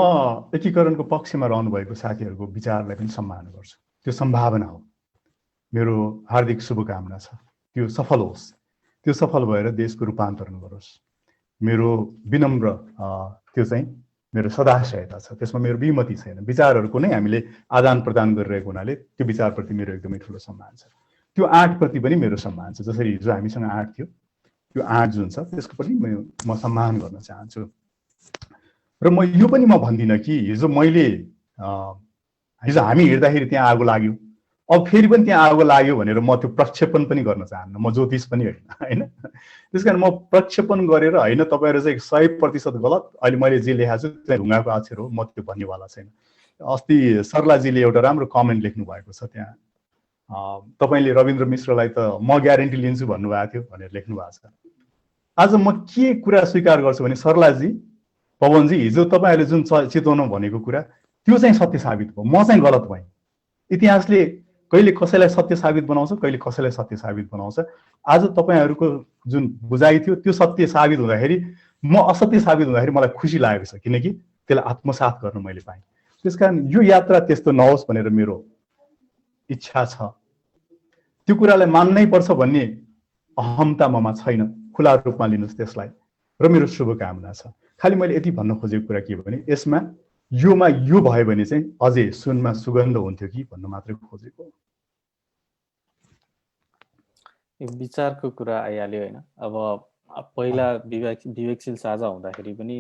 एकीकरणको पक्षमा रहनुभएको साथीहरूको विचारलाई पनि सम्मान गर्छु। त्यो सम्भावना हो, मेरो हार्दिक शुभकामना छ, त्यो सफल होस्, त्यो सफल भएर देशको रूपान्तरण गरोस्। मेरो विनम्र त्यो चाहिँ मेरो सदाशयता छ, त्यसमा मेरो विमति छैन। विचारहरूको नै हामीले आदान प्रदान गरिरहेको हुनाले त्यो विचारप्रति मेरो एकदमै ठुलो सम्मान छ। त्यो आँटप्रति पनि मेरो सम्मान छ। जसरी हिजो हामीसँग आँट थियो, त्यो आँट जुन छ त्यसको पनि म सम्मान गर्न चाहन्छु। र म यो पनि म भन्दिनँ कि हिजो हामी हिँड्दाखेरि त्यहाँ आगो लाग्यो, अब फेरि पनि त्यहाँ आगो लाग्यो भनेर म त्यो प्रक्षेपण पनि गर्न चाहन्न। म ज्योतिष पनि होइन। त्यस कारण म प्रक्षेपण गरेर होइन तपाईँहरू चाहिँ 100% गलत, अहिले मैले जे लेखाएको छु त्यो ढुङ्गाको अक्षर हो, म त्यो भन्नेवाला छैन। अस्ति सरलाजीले एउटा राम्रो कमेन्ट लेख्नु भएको छ त्यहाँ, तपाईँले रविन्द्र मिश्रलाई त म ग्यारेन्टी लिन्छु भन्नुभएको थियो भनेर लेख्नु भएको छ। आज म के कुरा स्वीकार गर्छु भने सरलाजी, पवनजी, हिजो तपाईँहरूले जुन चितवनमा भनेको कुरा त्यो चाहिँ सत्य साबित भयो, म चाहिँ गलत भएँ। इतिहासले कहिले कसैलाई सत्य साबित बनाउँछ, कहिले कसैलाई सत्य साबित बनाउँछ। आज तपाईँहरूको जुन बुझाइ थियो त्यो सत्य साबित हुँदाखेरि, म असत्य साबित हुँदाखेरि मलाई खुसी लागेको छ, किनकि त्यसलाई आत्मसात गर्न मैले पाएँ। त्यसकारण यो यात्रा त्यस्तो नहोस् भनेर मेरो इच्छा छ। त्यो कुरालाई मान्नै पर्छ भन्ने अहमता ममा छैन, खुला रूपमा लिनुहोस् त्यसलाई, र मेरो शुभकामना छ। खालि मैले यति भन्न खोजेको कुरा के भने यसमा योमा यो भयो भने चाहिँ अझै सुनमा सुगन्ध हुन्थ्यो कि भन्नु मात्रै खोजेको। विचारको कुरा आइहाल्यो होइन। अब पहिला विवेकशील साझा हुँदाखेरि पनि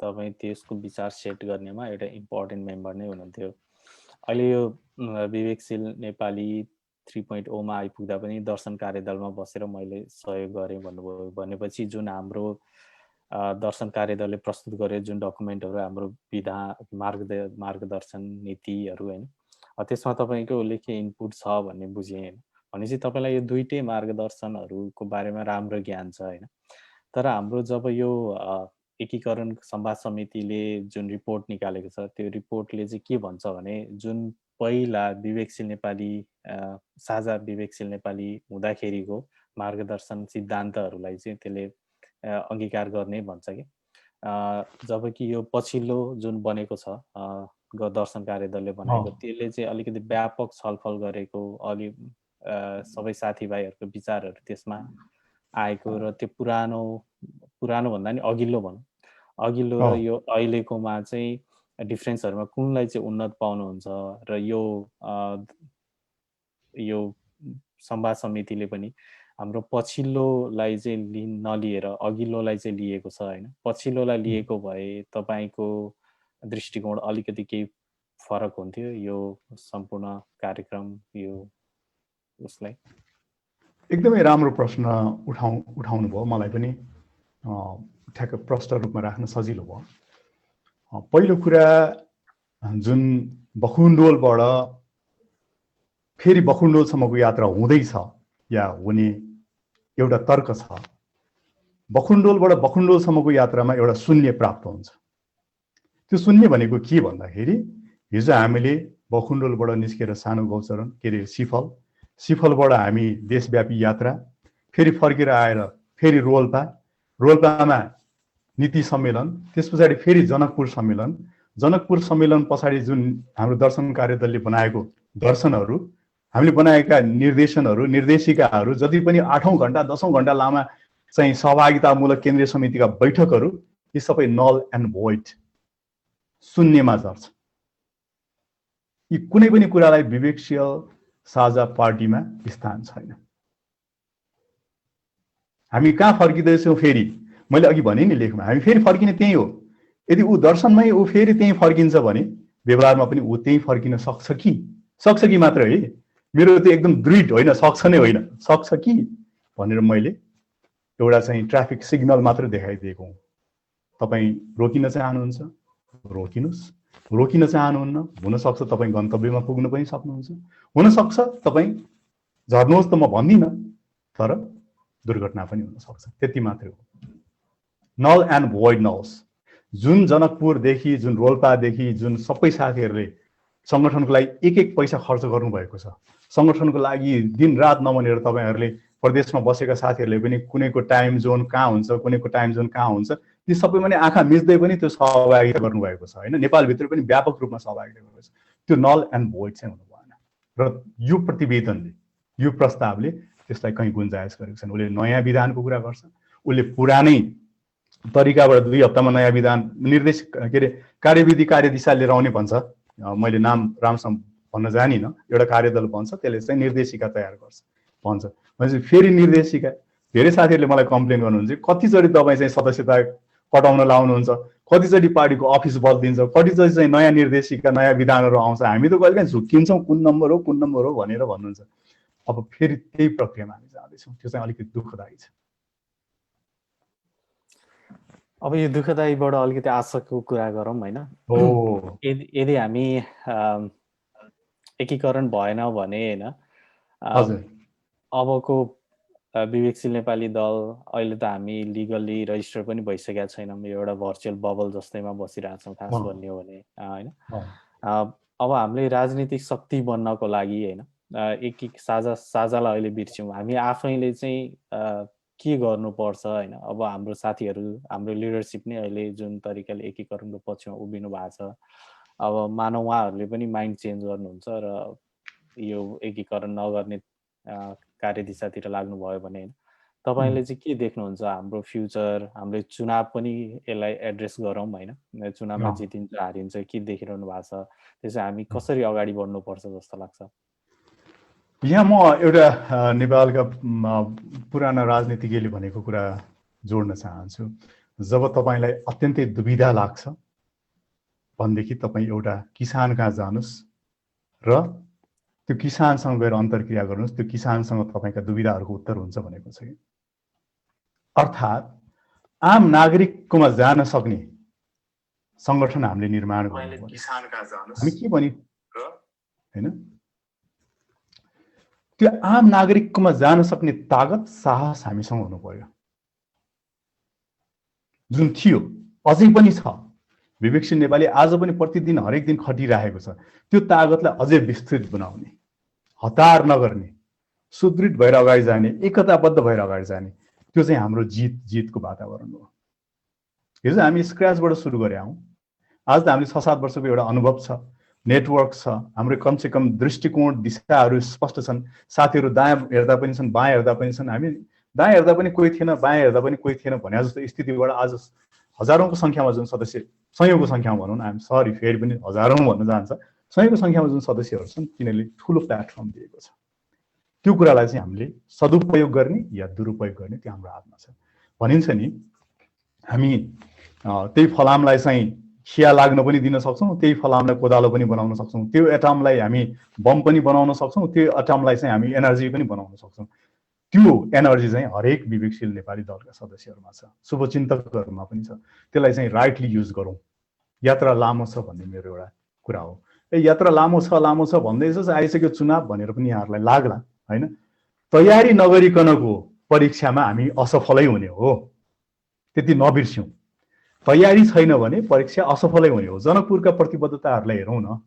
तपाईँ त्यसको विचार सेट गर्नेमा एउटा इम्पोर्टेन्ट मेम्बर नै हुनुहुन्थ्यो। अहिले यो विवेकशील नेपाली 3.0 मा आइपुग्दा पनि दर्शन कार्यदलमा बसेर मैले सहयोग गरेँ भन्नुभयो भनेपछि जुन हाम्रो दर्शन कार्यदलले प्रस्तुत गरे जुन डकुमेन्टहरू, हाम्रो मार्गदर्शन नीतिहरू होइन, त्यसमा तपाईँको लेखे इनपुट छ भन्ने बुझेँ होइन। भनेपछि तपाईँलाई यो दुईटै मार्गदर्शनहरूको बारेमा राम्रो ज्ञान छ होइन। तर हाम्रो जब यो एकीकरण संवाद समितिले जुन रिपोर्ट निकालेको छ त्यो रिपोर्टले चाहिँ के भन्छ भने जुन पहिला विवेकशील नेपाली साझा विवेकशील नेपाली हुँदाखेरिको मार्गदर्शन सिद्धान्तहरूलाई चाहिँ त्यसले अङ्गीकार गर्ने भन्छ कि, जबकि यो पछिल्लो जुन बनेको छ दर्शन कार्यदलले बनाएको त्यसले चाहिँ अलिकति व्यापक छलफल गरेको, अलि सबै साथीभाइहरूको विचारहरू त्यसमा आएको र त्यो पुरानो भन्दा नि अघिल्लो भनौँ, अघिल्लो र यो अहिलेकोमा चाहिँ डिफ्रेन्सहरूमा कुनलाई चाहिँ उन्नत पाउनुहुन्छ र यो संवाद समितिले पनि हाम्रो पछिल्लोलाई चाहिँ नलिएर अघिल्लोलाई चाहिँ लिएको छ होइन। पछिल्लोलाई लिएको भए तपाईँको दृष्टिकोण अलिकति केही फरक हुन्थ्यो यो सम्पूर्ण कार्यक्रम यो उसलाई। एकदमै राम्रो प्रश्न उठाउनु भयो, मलाई पनि ठ्याक्क प्रष्ट रूपमा राख्न सजिलो भयो। पहिलो कुरा जुन बखुन्डोलबाट फेरि बखुन्डोलसम्मको यात्रा हुँदैछ या हुने एउटा तर्क छ। बखुन्डोलबाट बखुन्डोलसम्मको यात्रामा एउटा शून्य प्राप्त हुन्छ। त्यो शून्य भनेको के भन्दाखेरि हिजो हामीले बखुन्डोलबाट निस्केर सानो गौचरण के अरे सिफलबाट हामी देशव्यापी यात्रा, फेरि फर्केर आएर फेरि रोल्पामा नीति सम्मेलन, त्यस पछाडि फेरि जनकपुर सम्मेलन पछाडि जुन हाम्रो दर्शन कार्यदलले बनाएको दर्शनहरू, हामीले बनाएका निर्देशिकाहरू जति पनि 8औं घण्टा 10औं घण्टा लामा चाहिँ सहभागितामूलक केन्द्रीय समितिका बैठकहरू, यी सबै नल एन्ड भोइड, शून्यमा झर्छ। यी कुनै पनि कुरालाई विवेकशील साझा पार्टीमा स्थान छैन। हामी कहाँ फर्किँदैछौँ? फेरि मैले अघि भने नि लेखमा, हामी फेरि फर्किने त्यही हो। यदि ऊ दर्शनमै ऊ फेरि त्यही फर्किन्छ भने व्यवहारमा पनि ऊ त्यही फर्किन सक्छ कि मात्र है। मेरो त्यो एकदम दृढ होइन, सक्छ नै होइन, सक्छ कि भनेर मैले एउटा चाहिँ ट्राफिक सिग्नल मात्र देखाइदिएको हुँ। तपाईँ रोकिन चाहनुहुन्छ रोकिनुहोस्, रोकिन चाहनुहुन्न हुनसक्छ तपाईँ गन्तव्यमा पुग्न पनि सक्नुहुन्छ, हुनसक्छ तपाईँ झर्नुहोस् त म भन्दिनँ, तर दुर्घटना पनि हुनसक्छ, त्यति मात्रै हो। नल एन्ड भोइड नहोस्। जुन जनकपुरदेखि जुन रोल्पादेखि जुन सबै साथीहरूले सङ्गठनको लागि एक पैसा खर्च गर्नुभएको छ, सङ्गठनको लागि दिन रात नभनेर तपाईँहरूले प्रदेशमा बसेका साथीहरूले पनि कुनैको टाइम जोन कहाँ हुन्छ, कुनैको टाइम जोन कहाँ हुन्छ, ती सबैमा नै आँखा मिच्दै पनि त्यो सहभागिता गर्नुभएको छ होइन। नेपालभित्र पनि व्यापक रूपमा सहभागिता गर्नुभएको छ। त्यो नल एन्ड भोइड चाहिँ हुनु भएन। र यो प्रतिवेदनले, यो प्रस्तावले त्यसलाई कहीँ गुन्जायस गरेको छैन। उसले नयाँ विधानको कुरा गर्छ, उसले पुरानै तरिकाबाट 2 हप्तामा नयाँ विधान निर्देश के अरे कार्यविधि कार्यदिशा लिएर आउने भन्छ। मैले नाम राम्रोसँग भन्न जानिनँ। एउटा कार्यदल भन्छ, त्यसले चाहिँ निर्देशिका तयार गर्छ भन्छ। भनेपछि फेरि निर्देशिका, धेरै साथीहरूले मलाई कम्प्लेन गर्नुहुन्छ कतिचोटि तपाईँ चाहिँ सदस्यता कटाउन लाउनुहुन्छ, कतिचोटि पार्टीको अफिस बदलिन्छ, कतिचोटि चाहिँ नयाँ निर्देशिका नयाँ विधानहरू आउँछ, हामी त कहिलेकाहीँ झुक्किन्छौँ कुन नम्बर हो भनेर भन्नुहुन्छ। अब फेरि त्यही प्रक्रियामा हामी जाँदैछौँ। त्यो चाहिँ अलिकति दुःखदायी छ। अब यो दुःखदायीबाट अलिकति आशाको कुरा गरौँ होइन। यदि हामी एकीकरण भएन भने होइन, अबको विवेकशील नेपाली दल अहिले त हामी लिगली रजिस्टर पनि भइसकेका छैनौँ, एउटा भर्चुअल बबल जस्तैमा बसिरहेछौँ खास भन्ने हो भने होइन। अब हामीले राजनीतिक शक्ति बन्नको लागि होइन एक साझालाई अहिले बिर्स्यौँ। हामी आफैले चाहिँ के गर्नुपर्छ होइन। अब हाम्रो साथीहरू, हाम्रो लिडरसिप नै अहिले जुन तरिकाले एकीकरणको पक्षमा उभिनु भएको छ, अब मानव उहाँहरूले पनि माइन्ड चेन्ज गर्नुहुन्छ र यो एकीकरण नगर्ने कार्यदिशातिर लाग्नुभयो भने होइन। तपाईँले चाहिँ के देख्नुहुन्छ हाम्रो फ्युचर, हाम्रो चुनाव पनि यसलाई एड्रेस गरौँ होइन। चुनावमा जितिन्छ हारिन्छ के देखिरहनु भएको छ, त्यसै हामी कसरी अगाडि बढ्नुपर्छ जस्तो लाग्छ? यहाँ म एउटा नेपालका पुराना राजनीतिज्ञले भनेको कुरा जोड्न चाहन्छु। जब तपाईँलाई अत्यन्तै दुविधा लाग्छ भनेदेखि तपाईँ एउटा किसान कहाँ जानुहोस् र त्यो किसानसँग गएर अन्तर्क्रिया गर्नुहोस्, त्यो किसानसँग तपाईँका दुविधाहरूको उत्तर हुन्छ भनेको छ। अर्थात् आम नागरिककोमा जान सक्ने सङ्गठन हामीले निर्माण गर्नु पर्यो। हामी के भने होइन, त्यो आम नागरिककोमा जान सक्ने तागत साहस हामीसँग हुनु पर्यो, जुन थियो अझै पनि छ। विवेकशील नेपाली आज पनि प्रतिदिन हरेक दिन खटिरहेको छ। त्यो तागतलाई अझै विस्तृत बनाउने, हतार नगर्ने, सुदृढ भएर अगाडि जाने, एकताबद्ध भएर अगाडि जाने, त्यो चाहिँ हाम्रो जितको वातावरण हो। हिजो हामी स्क्रैचबाट सुरु गरेका हौँ। आज त हामीले 6-7 वर्षको एउटा अनुभव छ, नेटवर्क छ, हाम्रो कमसेकम दृष्टिकोण दिशाहरू स्पष्ट छन्। साथीहरू दायाँ हेर्दा पनि छन्, बायाँ हेर्दा पनि छन्। हामी दायाँ हेर्दा पनि कोही थिएन, बायाँ हेर्दा पनि कोही थिएन भने जस्तो स्थितिबाट आज हजारौंको संख्यामा जुन सदस्य सयौँको सङ्ख्यामा भनौँ न, आइएम सरी फेरि पनि हजारौँ भन्न जान्छ, सयौँको सङ्ख्यामा जुन सदस्यहरू छन् तिनीहरूले ठुलो प्लेटफर्म दिएको छ। त्यो कुरालाई चाहिँ हामीले सदुपयोग गर्ने या दुरुपयोग गर्ने त्यो हाम्रो हातमा छ। भनिन्छ नि हामी त्यही फलामलाई चाहिँ खिया लाग्न पनि दिन सक्छौँ, त्यही फलामलाई कोदालो पनि बनाउन सक्छौँ, त्यो एटमलाई हामी बम पनि बनाउन सक्छौँ, त्यो एटमलाई चाहिँ हामी एनर्जी पनि बनाउन सक्छौँ। त्यो एनर्जी चाहिँ हरेक विवेकशील नेपाली दलका सदस्यहरूमा छ, शुभचिन्तकहरूमा पनि छ। त्यसलाई चाहिँ राइटली युज गरौँ। यात्रा लामो छ भन्ने मेरो एउटा कुरा हो। यात्रा लामो छ भन्दैछ आइसक्यो चुनाव भनेर पनि यहाँहरूलाई लाग्ला होइन। तयारी नगरिकनको परीक्षामा हामी असफलै हुने हो, त्यति नबिर्स्यौँ। तयारी छैन भने परीक्षा असफलै हुने हो। जनकपुरका प्रतिबद्धताहरूलाई हेरौँ न,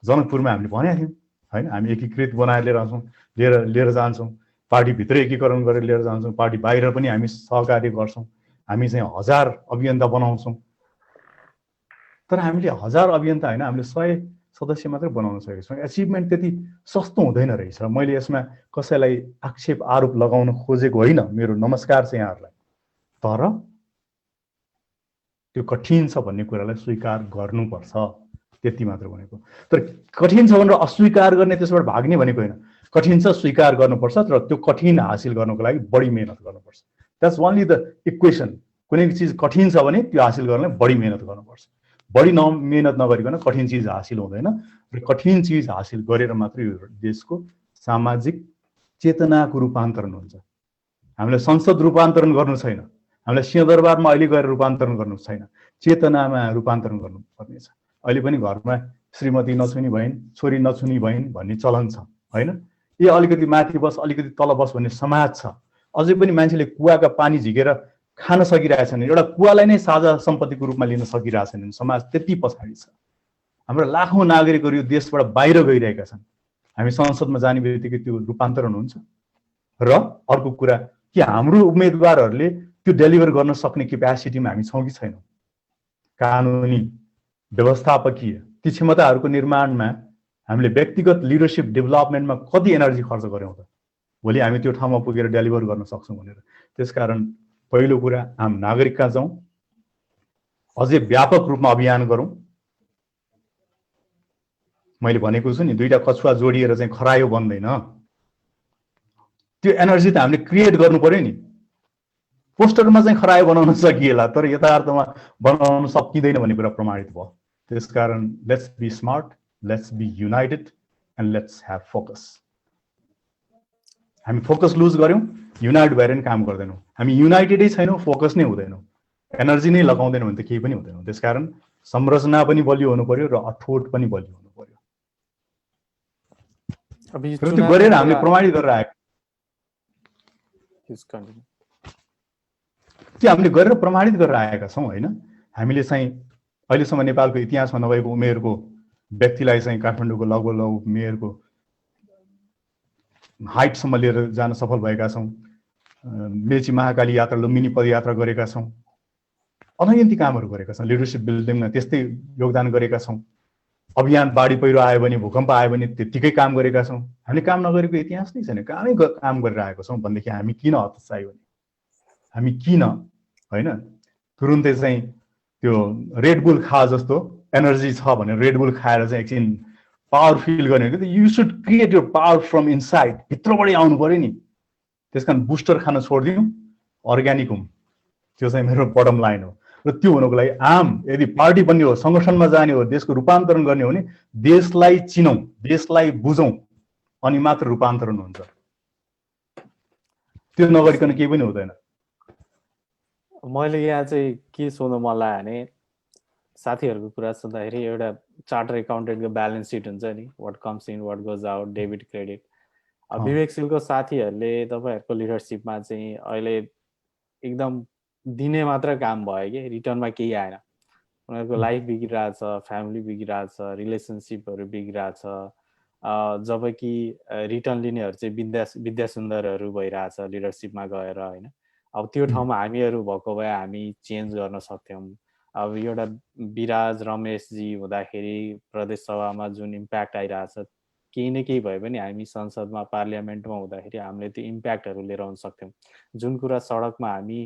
जनकपुरमा हामीले भनेका थियौँ होइन, हामी एकीकृत बनाएर लिएर जान्छौँ, पार्टीभित्र एकीकरण गरेर लिएर जान्छौँ, पार्टी बाहिर पनि हामी सहकार्य गर्छौँ, हामी चाहिँ 1000 अभियन्ता बनाउँछौँ। तर हामीले 1000 अभियन्ता होइन, हामीले 100 सदस्य मात्रै बनाउन सकेका छौँ। एचिभमेन्ट त्यति सस्तो हुँदैन रहेछ। मैले यसमा कसैलाई आक्षेप आरोप लगाउन खोजेको होइन, मेरो नमस्कार छ यहाँहरूलाई। तर त्यो कठिन छ भन्ने कुरालाई स्वीकार गर्नुपर्छ, त्यति मात्र भनेको। तर कठिन छ भनेर अस्वीकार गर्ने, त्यसबाट भाग्ने भनेको होइन। कठिन छ स्वीकार गर्नुपर्छ, तर त्यो कठिन हासिल गर्नको लागि बढी मेहनत गर्नुपर्छ। That's only the equation. कुनै चिज कठिन छ भने त्यो हासिल गर्नलाई बढी मेहनत गर्नुपर्छ। बढी मेहनत नगरिकन कठिन चिज हासिल हुँदैन। र कठिन चिज हासिल गरेर मात्रै यो देशको सामाजिक चेतनाको रूपान्तरण हुन्छ। हामीले संसद रूपान्तरण गर्नु छैन, हामीलाई सिंहदरबारमा अहिले गएर रूपान्तरण गर्नु छैन, चेतनामा रूपान्तरण गर्नुपर्ने छ। अहिले पनि घरमा श्रीमती नछुनी भइन्, छोरी नछुनी भइन् भन्ने चलन छ होइन। यो अलिकति माथि बस अलिकति तल बस भन्ने समाज छ। अझै पनि मान्छेले कुवाका पानी झिकेर खान सकिरहेछन्, एउटा कुवालाई नै साझा सम्पत्तिको रूपमा लिन सकिरहेछन्। समाज त्यति पछाडि छ। हाम्रो लाखौँ नागरिकहरू यो देशबाट बाहिर गइरहेका छन्। हामी संसदमा जाने बित्तिकै त्यो रूपान्तरण हुन्छ। र अर्को कुरा कि हाम्रो उम्मेदवारहरूले त्यो डेलिभर गर्न सक्ने क्यापेसिटीमा हामी छौँ कि छैनौँ। कानुनी व्यवस्थापकीय ती क्षमताहरूको निर्माणमा हामीले व्यक्तिगत लिडरसिप डेभलपमेन्टमा कति एनर्जी खर्च गऱ्यौँ त भोलि हामी त्यो ठाउँमा पुगेर डेलिभर गर्न सक्छौँ भनेर। त्यसकारण पहिलो कुरा आम नागरिक कहाँ जाउँ, अझै व्यापक रूपमा अभियान गरौँ। मैले भनेको छु नि, दुईटा कछुवा जोडिएर चाहिँ खरायो बन्दैन। त्यो एनर्जी त हामीले क्रिएट गर्नु पर्यो नि। पोस्टरमा चाहिँ खरायो बनाउन सकिएला, तर यथार्थमा बनाउन सकिँदैन भन्ने कुरा प्रमाणित भयो। त्यसकारण let's be smart, let's be united and let's have focus. हामी फोकस लुज गऱ्यौँ, युनाइट भएर नि काम गर्दैनौँ। हामी युनाइटेडै छैनौँ, फोकस नै हुँदैनौँ, एनर्जी नै लगाउँदैनौँ भने त केही पनि हुँदैन। त्यसकारण संरचना पनि बलियो हुनु पर्यो र अठोट पनि बलियो हुनु पर्यो। र त्यो गरेर हामीले प्रमाणित गरेर आएको, त्यो हामीले गरेर प्रमाणित गरेर आएका छौँ होइन। हामीले चाहिँ अहिलेसम्म नेपालको इतिहासमा नभएको उमेरको व्यक्तिलाई चाहिँ काठमाडौँको लगभग मेयरको हाइटसम्म लिएर जान सफल भएका छौँ। मेची महाकाली यात्रा, लुम्बिनी पदयात्रा गरेका छौँ। अनगिन्ती कामहरू गरेका छौँ। लिडरसिप बिल्डिङमा त्यस्तै योगदान गरेका छौँ। अभियान बाढी पहिरो आयो भने, भूकम्प आयो भने त्यत्तिकै काम गरेका छौँ। हामीले काम नगरेको इतिहास नै छैन, कामै काम गरेर आएको छौँ भनेदेखि हामी किन हतोत्साही हुने, हामी किन होइन। तुरुन्तै चाहिँ त्यो रेडबुल खा जस्तो एनर्जी छ भने रेडबुल खाएर चाहिँ एकछिन पावर फिल गर्ने हो कि। You should create your power from inside, भित्रबाटै आउनु पर्यो नि। त्यस कारण बुस्टर खान छोडिदिउँ, अर्ग्यानिक हौँ, त्यो चाहिँ मेरो बटम लाइन हो। र त्यो हुनको लागि आम यदि पार्टी बन्ने हो, सङ्गठनमा जाने हो, देशको रूपान्तरण गर्ने हो भने देशलाई चिनौँ, देशलाई बुझौँ, अनि मात्र रूपान्तरण हुन्छ। त्यो नगरिकन केही पनि हुँदैन। मैले यहाँ चाहिँ के सोध्नु मन लाग्यो भने, साथीहरूको कुरा सुन्दाखेरि एउटा चार्टर एकाउन्टेन्टको ब्यालेन्स सिट हुन्छ नि, what comes in what goes out, debit credit. विवेकशीलको साथीहरूले तपाईँहरूको लिडरसिपमा चाहिँ अहिले एकदम दिने मात्र काम भयो कि रिटर्नमा केही आएन। उनीहरूको लाइफ बिग्रिरहेछ, फ्यामिली बिग्रिरहेछ, रिलेसनसिपहरू बिग्रिरहेछ। जबकि रिटर्न लिनेहरू चाहिँ विद्या सुन्दरहरू भइरहेछ लिडरसिपमा गएर होइन। अब त्यो ठाउँमा हामीहरू भएको भए हामी चेन्ज गर्न सक्थ्यौँ। अब एउटा विराज रमेशजी हुँदाखेरि प्रदेश सभामा जुन इम्प्याक्ट आइरहेछ, केही न केही भए पनि हामी संसदमा पार्लियामेन्टमा हुँदाखेरि हामीले त्यो इम्प्याक्टहरू लिएर आउन सक्थ्यौँ। जुन कुरा सडकमा हामी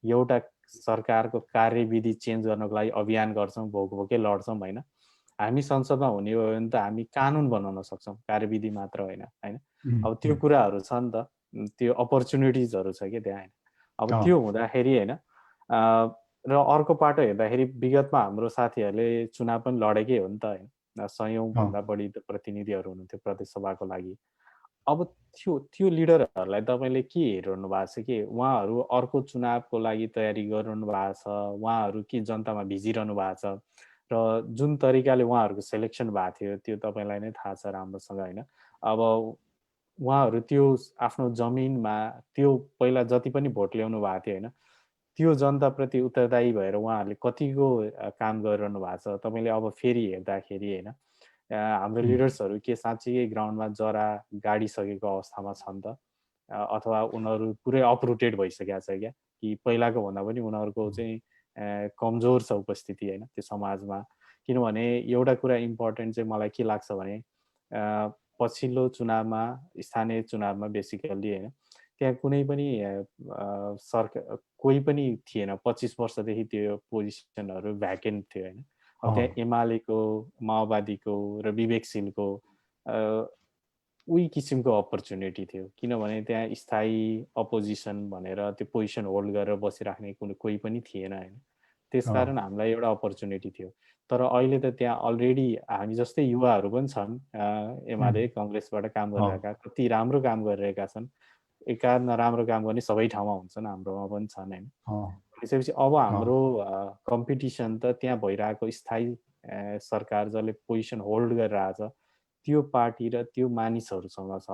एउटा सरकारको कार्यविधि चेन्ज गर्नको लागि अभियान गर्छौँ, भोकै लड्छौँ होइन। हामी संसदमा हुने हो भने त हामी कानुन बनाउन सक्छौँ, कार्यविधि मात्र होइन होइन। अब त्यो कुराहरू छ नि त, त्यो अपर्च्युनिटिजहरू छ कि त्यहाँ होइन। अब त्यो हुँदाखेरि होइन, र अर्को पाटो हेर्दाखेरि विगतमा हाम्रो साथीहरूले चुनाव पनि लडेकै हो नि त होइन, 100औं भन्दा बढी प्रतिनिधिहरू हुनुहुन्थ्यो प्रदेश सभाको लागि। अब त्यो लिडरहरूलाई तपाईँले के हेरिरहनु भएको छ कि उहाँहरू अर्को चुनावको लागि तयारी गरिरहनु भएको छ, उहाँहरू के जनतामा भिजिरहनु भएको छ, र जुन तरिकाले उहाँहरूको सेलेक्सन भएको थियो त्यो तपाईँलाई नै थाहा छ राम्रोसँग होइन। अब उहाँहरू त्यो आफ्नो जमिनमा त्यो पहिला जति पनि भोट ल्याउनु भएको थियो होइन, त्यो जनताप्रति उत्तरदायी भएर उहाँहरूले कतिको काम गरिरहनु भएको छ तपाईँले अब फेरि हेर्दाखेरि होइन। हाम्रो लिडर्सहरू के साँच्चीकै ग्राउन्डमा जरा गाडिसकेको अवस्थामा छन् त, अथवा उनीहरू पुरै अपरुटेड भइसकेको छ क्या, कि पहिलाको भन्दा पनि उनीहरूको चाहिँ कमजोर छ उपस्थिति होइन त्यो समाजमा। किनभने एउटा कुरा इम्पोर्टेन्ट चाहिँ मलाई के लाग्छ भने पछिल्लो चुनावमा, स्थानीय चुनावमा बेसिकल्ली होइन, त्यहाँ कुनै पनि सरकार कोही पनि थिएन, 25 वर्षदेखि त्यो पोजिसनहरू भ्याकेन्ट थियो होइन। अब त्यहाँ एमालेको, माओवादीको र विवेकशीलको उही किसिमको अपर्च्युनिटी थियो, किनभने त्यहाँ स्थायी अपोजिसन भनेर त्यो पोजिसन होल्ड गरेर बसिराख्ने कोही पनि थिएन होइन। त्यसकारण हामीलाई एउटा अपर्च्युनिटी थियो। तर अहिले त त्यहाँ अलरेडी हामी जस्तै युवाहरू पनि छन्, एमाले कङ्ग्रेसबाट काम गरिरहेका, कति राम्रो काम गरिरहेका छन्। एकाध नराम्रो काम गर्ने सबै ठाउँमा हुन्छन्, हाम्रोमा पनि छन् होइन। त्यसपछि अब हाम्रो कम्पिटिसन त त्यहाँ भइरहेको स्थायी सरकार जसले पोजिसन होल्ड गरिरहेछ त्यो पार्टी र त्यो मानिसहरूसँग छ,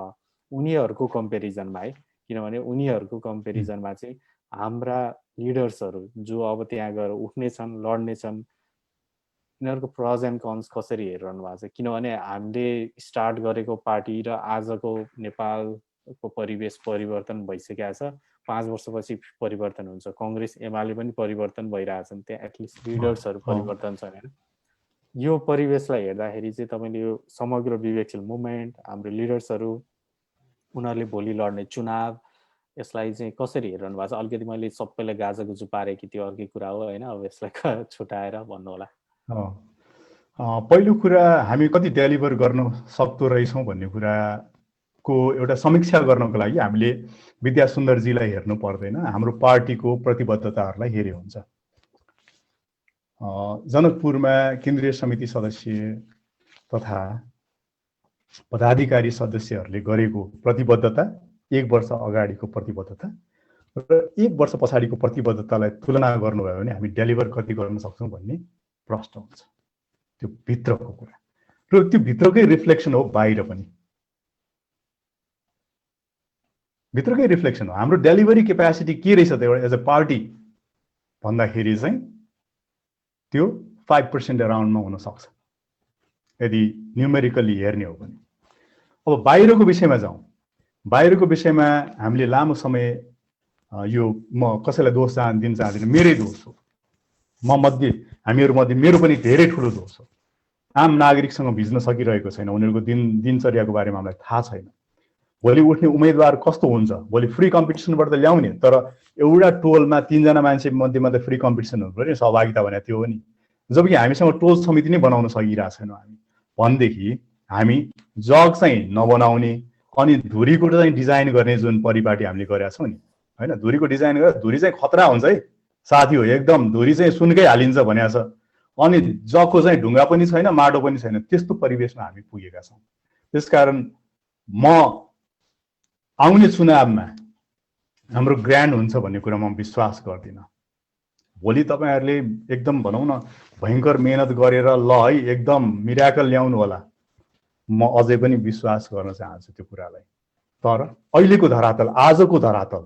उनीहरूको कम्पेरिजनमा है। किनभने उनीहरूको कम्पेरिजनमा चाहिँ हाम्रा लिडर्सहरू जो अब त्यहाँ गएर उठ्नेछन्, लड्नेछन्, यिनीहरूको प्रज एन्ड कन्स कसरी हेरिरहनु भएको छ। किनभने हामीले स्टार्ट गरेको पार्टी र आजको नेपालको परिवेश परिवर्तन भइसकेको छ। 5 वर्षपछि परिवर्तन हुन्छ। कङ्ग्रेस एमाले पनि परिवर्तन भइरहेछन्, त्यहाँ एटलिस्ट लिडर्सहरू परिवर्तन छन् होइन। यो परिवेशलाई हेर्दाखेरि चाहिँ तपाईँले यो समग्र विवेकशील मुभमेन्ट, हाम्रो लिडर्सहरू, उनीहरूले भोलि लड्ने चुनाव, यसलाई चाहिँ कसरी हेरिरहनु भएको छ? अलिकति मैले सबैलाई गाजागुजु पारेँ कि त्यो अर्कै कुरा हो होइन, अब यसलाई छुटाएर भन्नु होला। पहिलो कुरा हामी कति डेलिभर गर्न सक्दो रहेछौँ भन्ने कुराको एउटा समीक्षा गर्नको लागि हामीले विद्या सुन्दरजीलाई हेर्नु पर्दैन, हाम्रो पार्टीको प्रतिबद्धताहरूलाई हेरे हुन्छ। जनकपुरमा केन्द्रीय समिति सदस्य तथा पदाधिकारी सदस्यहरूले गरेको प्रतिबद्धता, 1 वर्ष अगाडिको प्रतिबद्धता र 1 वर्ष पछाडिको प्रतिबद्धतालाई तुलना गर्नुभयो भने हामी डेलिभर कति गर्न सक्छौँ भन्ने प्रश्न हुन्छ। त्यो भित्रको कुरा र त्यो भित्रकै रिफ्लेक्सन हो, बाहिर पनि भित्रकै रिफ्लेक्सन हो। हाम्रो डेलिभरी क्यापेसिटी के रहेछ त एउटा एज अ पार्टी भन्दाखेरि चाहिँ त्यो 5% अराउन्डमा हुनसक्छ यदि न्युमेरिकली हेर्ने हो भने। अब बाहिरको विषयमा जाउँ। बाहिरको विषयमा हामीले लामो समय यो म कसैलाई दोष दिन चाहदिनँ, मेरै दोष हो। हामीहरूमध्ये मेरो पनि धेरै ठुलो दोष हो। आम नागरिकसँग भिज्न सकिरहेको छैन, उनीहरूको दिनचर्याको बारेमा हामीलाई थाहा छैन। भोलि उठ्ने उम्मेदवार कस्तो हुन्छ, भोलि फ्री कम्पिटिसनबाट त ल्याउने, तर एउटा टोलमा 3 जना मान्छे मध्येमा त फ्री कम्पिटिसन हुनु पर्यो, सहभागिता भने त्यो हो नि। जबकि हामीसँग टोल समिति नै बनाउन सकिरहेको छैनौँ हामी भनेदेखि हामी जग चाहिँ नबनाउने अनि धुरीको चाहिँ डिजाइन गर्ने जुन परिपाटी हामीले गरेका छौँ नि होइन, धुरीको डिजाइन गरेर धुरी चाहिँ खतरा हुन्छ है साथी हो, एकदम धुरी चाहिँ सुनकै हालिन्छ भनेको छ, अनि जगको चाहिँ ढुङ्गा पनि छैन, माटो पनि छैन, त्यस्तो परिवेशमा हामी पुगेका छौँ। त्यसकारण म आउने चुनावमा हाम्रो ग्रान्ड हुन्छ भन्ने कुरा म विश्वास गर्दिनँ। भोलि तपाईँहरूले एकदम भनौँ न भयङ्कर मेहनत गरेर ल है एकदम मिराकल ल्याउनु होला, म अझै पनि विश्वास गर्न चाहन्छु त्यो कुरालाई। तर अहिलेको धरातल, आजको धरातल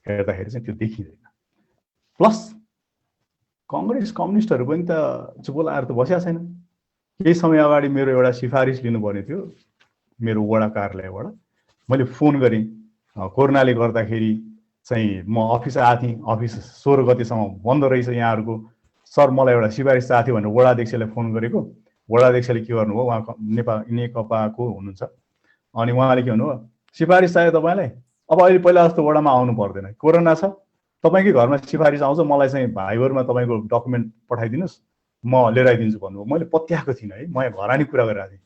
हेर्दाखेरि चाहिँ त्यो देखिँदैन। प्लस कङ्ग्रेस कम्युनिस्टहरू पनि त चुप लाएर त बसेका छैन। केही समय अगाडि मेरो एउटा सिफारिस लिनुपर्ने थियो मेरो वडा कार्यालयबाट, मैले फोन गरेँ। कोरोनाले गर्दाखेरि चाहिँ म अफिस आएको थिएँ, अफिस 16 गतेसम्म बन्द रहेछ यहाँहरूको, सर मलाई एउटा सिफारिस चाहिएको थियो भनेर वडाध्यक्षले फोन गरेको। वडाध्यक्षले के गर्नुभयो, उहाँ नेकपाको हुनुहुन्छ, अनि उहाँले के भन्नुभयो, सिफारिस चाहियो तपाईँलाई, अब अहिले पहिला जस्तो वडामा आउनु पर्दैन, कोरोना छ, तपाईँकै घरमा सिफारिस आउँछ, मलाई चाहिँ भाइबरमा तपाईँको डकुमेन्ट पठाइदिनुहोस्, म लिएर आइदिन्छु भन्नुभयो। मैले पत्याएको थिइनँ है, म यहाँ घरानी कुरा गरिरहेको थिएँ।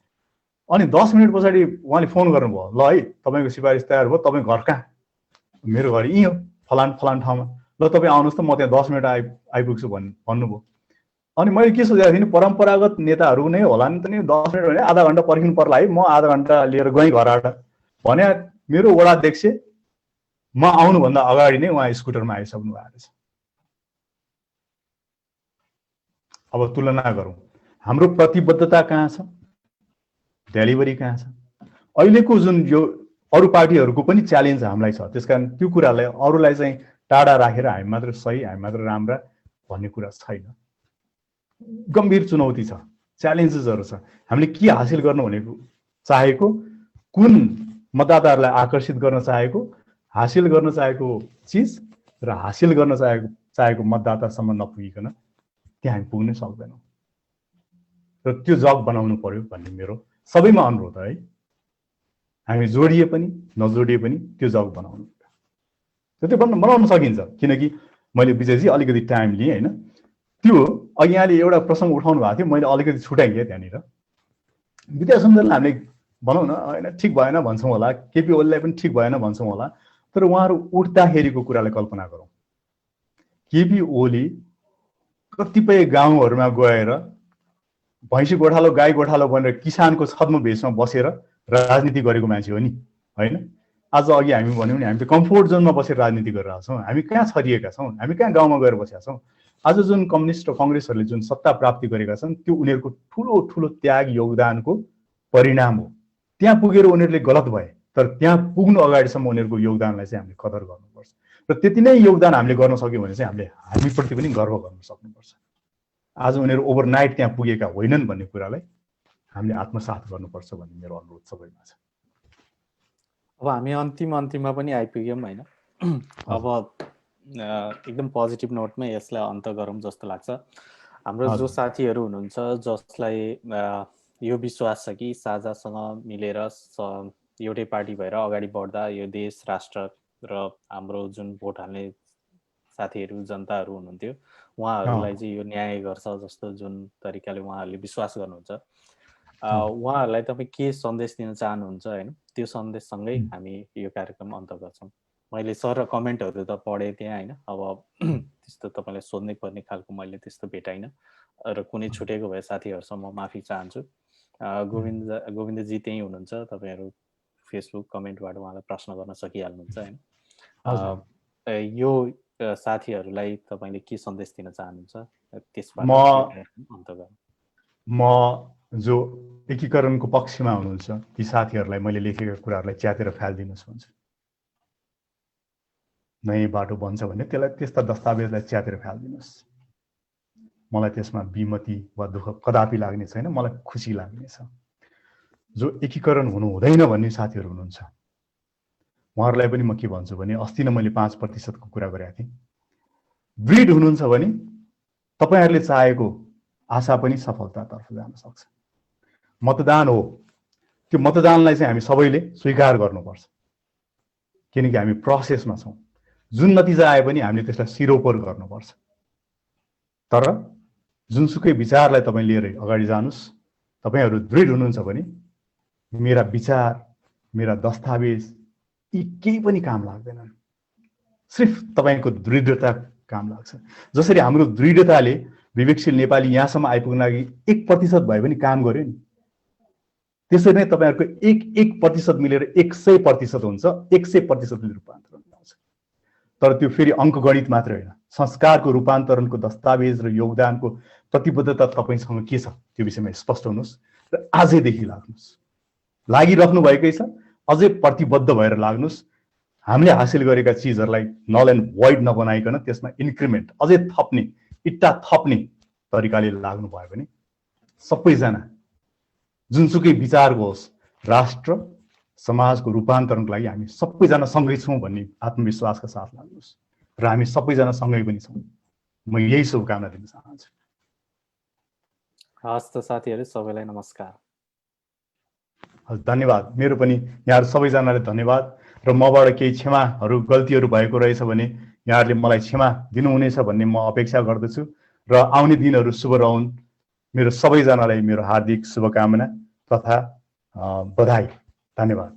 अनि 10 मिनट पछाडि उहाँले फोन गर्नुभयो, ल है तपाईँको सिफारिस तयार भयो, तपाईँ घर कहाँ? मेरो घर यहीँ हो, फलान फलान ठाउँमा, ल तपाईँ आउनुहोस् त, म त्यहाँ 10 मिनट आइपुग्छु भन्नुभयो। अनि मैले के सोचेको थिएँ, परम्परागत नेताहरू नै होला नि त नि, 10 मिनट भने आधा घन्टा पर्खिनु पर्ला है, म आधा घन्टा लिएर गएँ घरबाट भने मेरो वडा अध्यक्ष म आउनुभन्दा अगाडि नै उहाँ स्कुटरमा आइसक्नु भएको छ। अब तुलना गरौँ, हाम्रो प्रतिबद्धता कहाँ छ, डेलिभरी कहाँ छ। अहिलेको जुन यो अरू पार्टीहरूको पनि च्यालेन्ज हामीलाई छ, त्यसकारण त्यो कुरालाई अरूलाई चाहिँ टाढा राखेर हामी मात्र सही, हामी मात्र राम्रा भन्ने कुरा छैन। गम्भीर चुनौती छ, च्यालेन्जेसहरू छ। हामीले के हासिल गर्नु भनेको चाहेको, कुन मतदाताहरूलाई आकर्षित गर्न चाहेको, हासिल गर्न चाहेको चिज र हासिल गर्न चाहेको मतदातासम्म नपुगिकन त्यहाँ हामी पुग्नै सक्दैनौँ। र त्यो जग बनाउनु पर्यो भन्ने मेरो सबैमा अनुरोध है। हामी जोडिए पनि नजोडिए पनि त्यो जग बनाउनु पर्यो। त्यो बनाउन सकिन्छ, किनकि मैले विजयजी अलिकति टाइम लिएँ होइन। त्यो अघि यहाँले एउटा प्रसङ्ग उठाउनु भएको थियो, मैले अलिकति छुट्याएँ त्यहाँनिर। विद्या सुन्दरलाई हामीले भनौँ न होइन ठिक भएन भन्छौँ होला, केपी ओलीलाई पनि ठिक भएन भन्छौँ होला, तर उहाँहरू उठ्दाखेरिको कुरालाई कल्पना गरौँ। केपी ओली कतिपय गाउँहरूमा गएर भैँसी गोठालो गाई गोठालो भनेर किसानको छद्म भेषमा बसेर राजनीति गरेको मान्छे हो नि, होइन? आज अघि हामी भन्यौँ नि, हामी त कम्फोर्ट जोनमा बसेर राजनीति गरिरहेका छौँ। हामी कहाँ छरिएका छौँ, हामी कहाँ गाउँमा गएर बसेका छौँ। आज जुन कम्युनिस्ट र कङ्ग्रेसहरूले जुन सत्ता प्राप्ति गरेका छन् त्यो उनीहरूको ठुलो ठुलो त्याग योगदानको परिणाम हो। त्यहाँ पुगेर उनीहरूले गलत भए, तर त्यहाँ पुग्नु अगाडिसम्म उनीहरूको योगदानलाई चाहिँ हामीले कदर गर्नुपर्छ र त्यति नै योगदान हामीले गर्न सक्यौँ भने चाहिँ हामीले हामीप्रति पनि गर्व गर्न सक्नुपर्छ। आज उनीहरू ओभरनाइट त्यहाँ पुगेका होइनन् भन्ने कुरालाई हामीले आत्मसात गर्नुपर्छ भन्ने मेरो अनुरोध सबैमा छ। अब हामी अन्तिममा पनि आइपुग्यौँ होइन। अब एकदम पोजिटिभ नोटमा यसलाई अन्त गरौँ जस्तो लाग्छ। हाम्रो जो साथीहरू हुनुहुन्छ जसलाई यो विश्वास छ कि साझासँग मिलेर एउटै पार्टी भएर अगाडि बढ्दा यो देश राष्ट्र र हाम्रो जुन भोट हाल्ने साथीहरू जनताहरू हुनुहुन्थ्यो उहाँहरूलाई चाहिँ यो न्याय गर्छ जस्तो जुन तरिकाले उहाँहरूले विश्वास गर्नुहुन्छ, उहाँहरूलाई तपाईँ के सन्देश दिन चाहनुहुन्छ होइन? त्यो सन्देशसँगै हामी यो कार्यक्रम अन्त गर्छौँ। मैले सर कमेन्टहरू त पढेँ त्यहाँ होइन, अब त्यस्तो तपाईँलाई सोध्नै पर्ने खालको मैले त्यस्तो भेटाइनँ र कुनै छुटेको भए साथीहरूसँग म माफी चाहन्छु। गोविन्दजी त्यहीँ हुनुहुन्छ, तपाईँहरू फेसबुक कमेन्टबाट उहाँलाई प्रश्न गर्न सकिहाल्नुहुन्छ होइन। यो साथीहरूलाई तपाईँले के सन्देश दिन चाहनुहुन्छ त्यसबाट अन्त गर्नु? म जो एकीकरणको पक्षमा हुनुहुन्छ ती साथीहरूलाई मैले लेखेका कुराहरूलाई च्यातेर फालिदिनुहोस् भन्छु। नयाँ बाटो बन्छ भने त्यसलाई त्यस्ता दस्तावेजलाई च्यातेर फालिदिनुहोस्। मलाई त्यसमा विमति वा दुःख कदापि लाग्ने छैन, मलाई खुसी लाग्नेछ। जो एकीकरण हुनु हुँदैन भन्ने साथीहरू हुनुहुन्छ उहाँहरूलाई पनि म के भन्छु भने अस्ति नै मैले 5% को कुरा गरेको थिएँ। ब्रिड हुनुहुन्छ भने तपाईँहरूले चाहेको आशा पनि सफलतातर्फ जान सक्छ। मतदान हो, त्यो मतदानलाई चाहिँ हामी सबैले स्वीकार गर्नुपर्छ, किनकि हामी प्रोसेसमा छौँ। जुन नतिजा आए पनि हामीले त्यसलाई सिरोपर गर्नुपर्छ। तर जुनसुकै विचारलाई तपाईँ लिएर अगाडि जानुहोस्, तपाईँहरू दृढ हुनुहुन्छ भने मेरा विचार, मेरा दस्तावेज यी केही पनि काम लाग्दैनन्, सिर्फ तपाईँको दृढता काम लाग्छ। जसरी हाम्रो दृढताले विवेकशील नेपाली यहाँसम्म आइपुग्न लागि 1% भए पनि काम गर्यो नि, त्यसरी नै तपाईँहरूको 1% मिलेर 100% हुन्छ, 100% रूपान्तरण आउँछ। तर त्यो फेरि अङ्कगणित मात्र होइन, संस्कारको रूपान्तरणको दस्तावेज र योगदानको प्रतिबद्धता तपाईँसँग के छ त्यो विषयमा स्पष्ट हुनुहोस् र आजैदेखि लाग्नुहोस्। लागिराख्नु भएकै छ, अझै प्रतिबद्ध भएर लाग्नुहोस्। हामीले हासिल गरेका चिजहरूलाई नल एन्ड void नबनाइकन त्यसमा इन्क्रिमेन्ट अझै थप्ने, इट्टा थप्ने तरिकाले लाग्नु भयो भने सबैजना जुनसुकै विचारको होस् राष्ट्र समाजको रूपान्तरणको लागि हामी सबैजना सँगै छौँ भन्ने आत्मविश्वासका साथ लाग्नुहोस् र हामी सबैजना सँगै पनि छौँ। म यही शुभकामना दिन चाहन्छु। हस् त साथीहरू, सबैलाई नमस्कार। धन्यवाद। मेरो पनि यहाँहरू सबैजनालाई धन्यवाद र मबाट केही क्षमाहरू गल्तीहरू भएको रहेछ भने यहाँहरूले मलाई क्षमा दिनुहुनेछ भन्ने म अपेक्षा गर्दछु र आउने दिनहरू शुभ रहन्। मेरो सबैजनालाई मेरो हार्दिक शुभकामना तथा बधाई। धन्यवाद।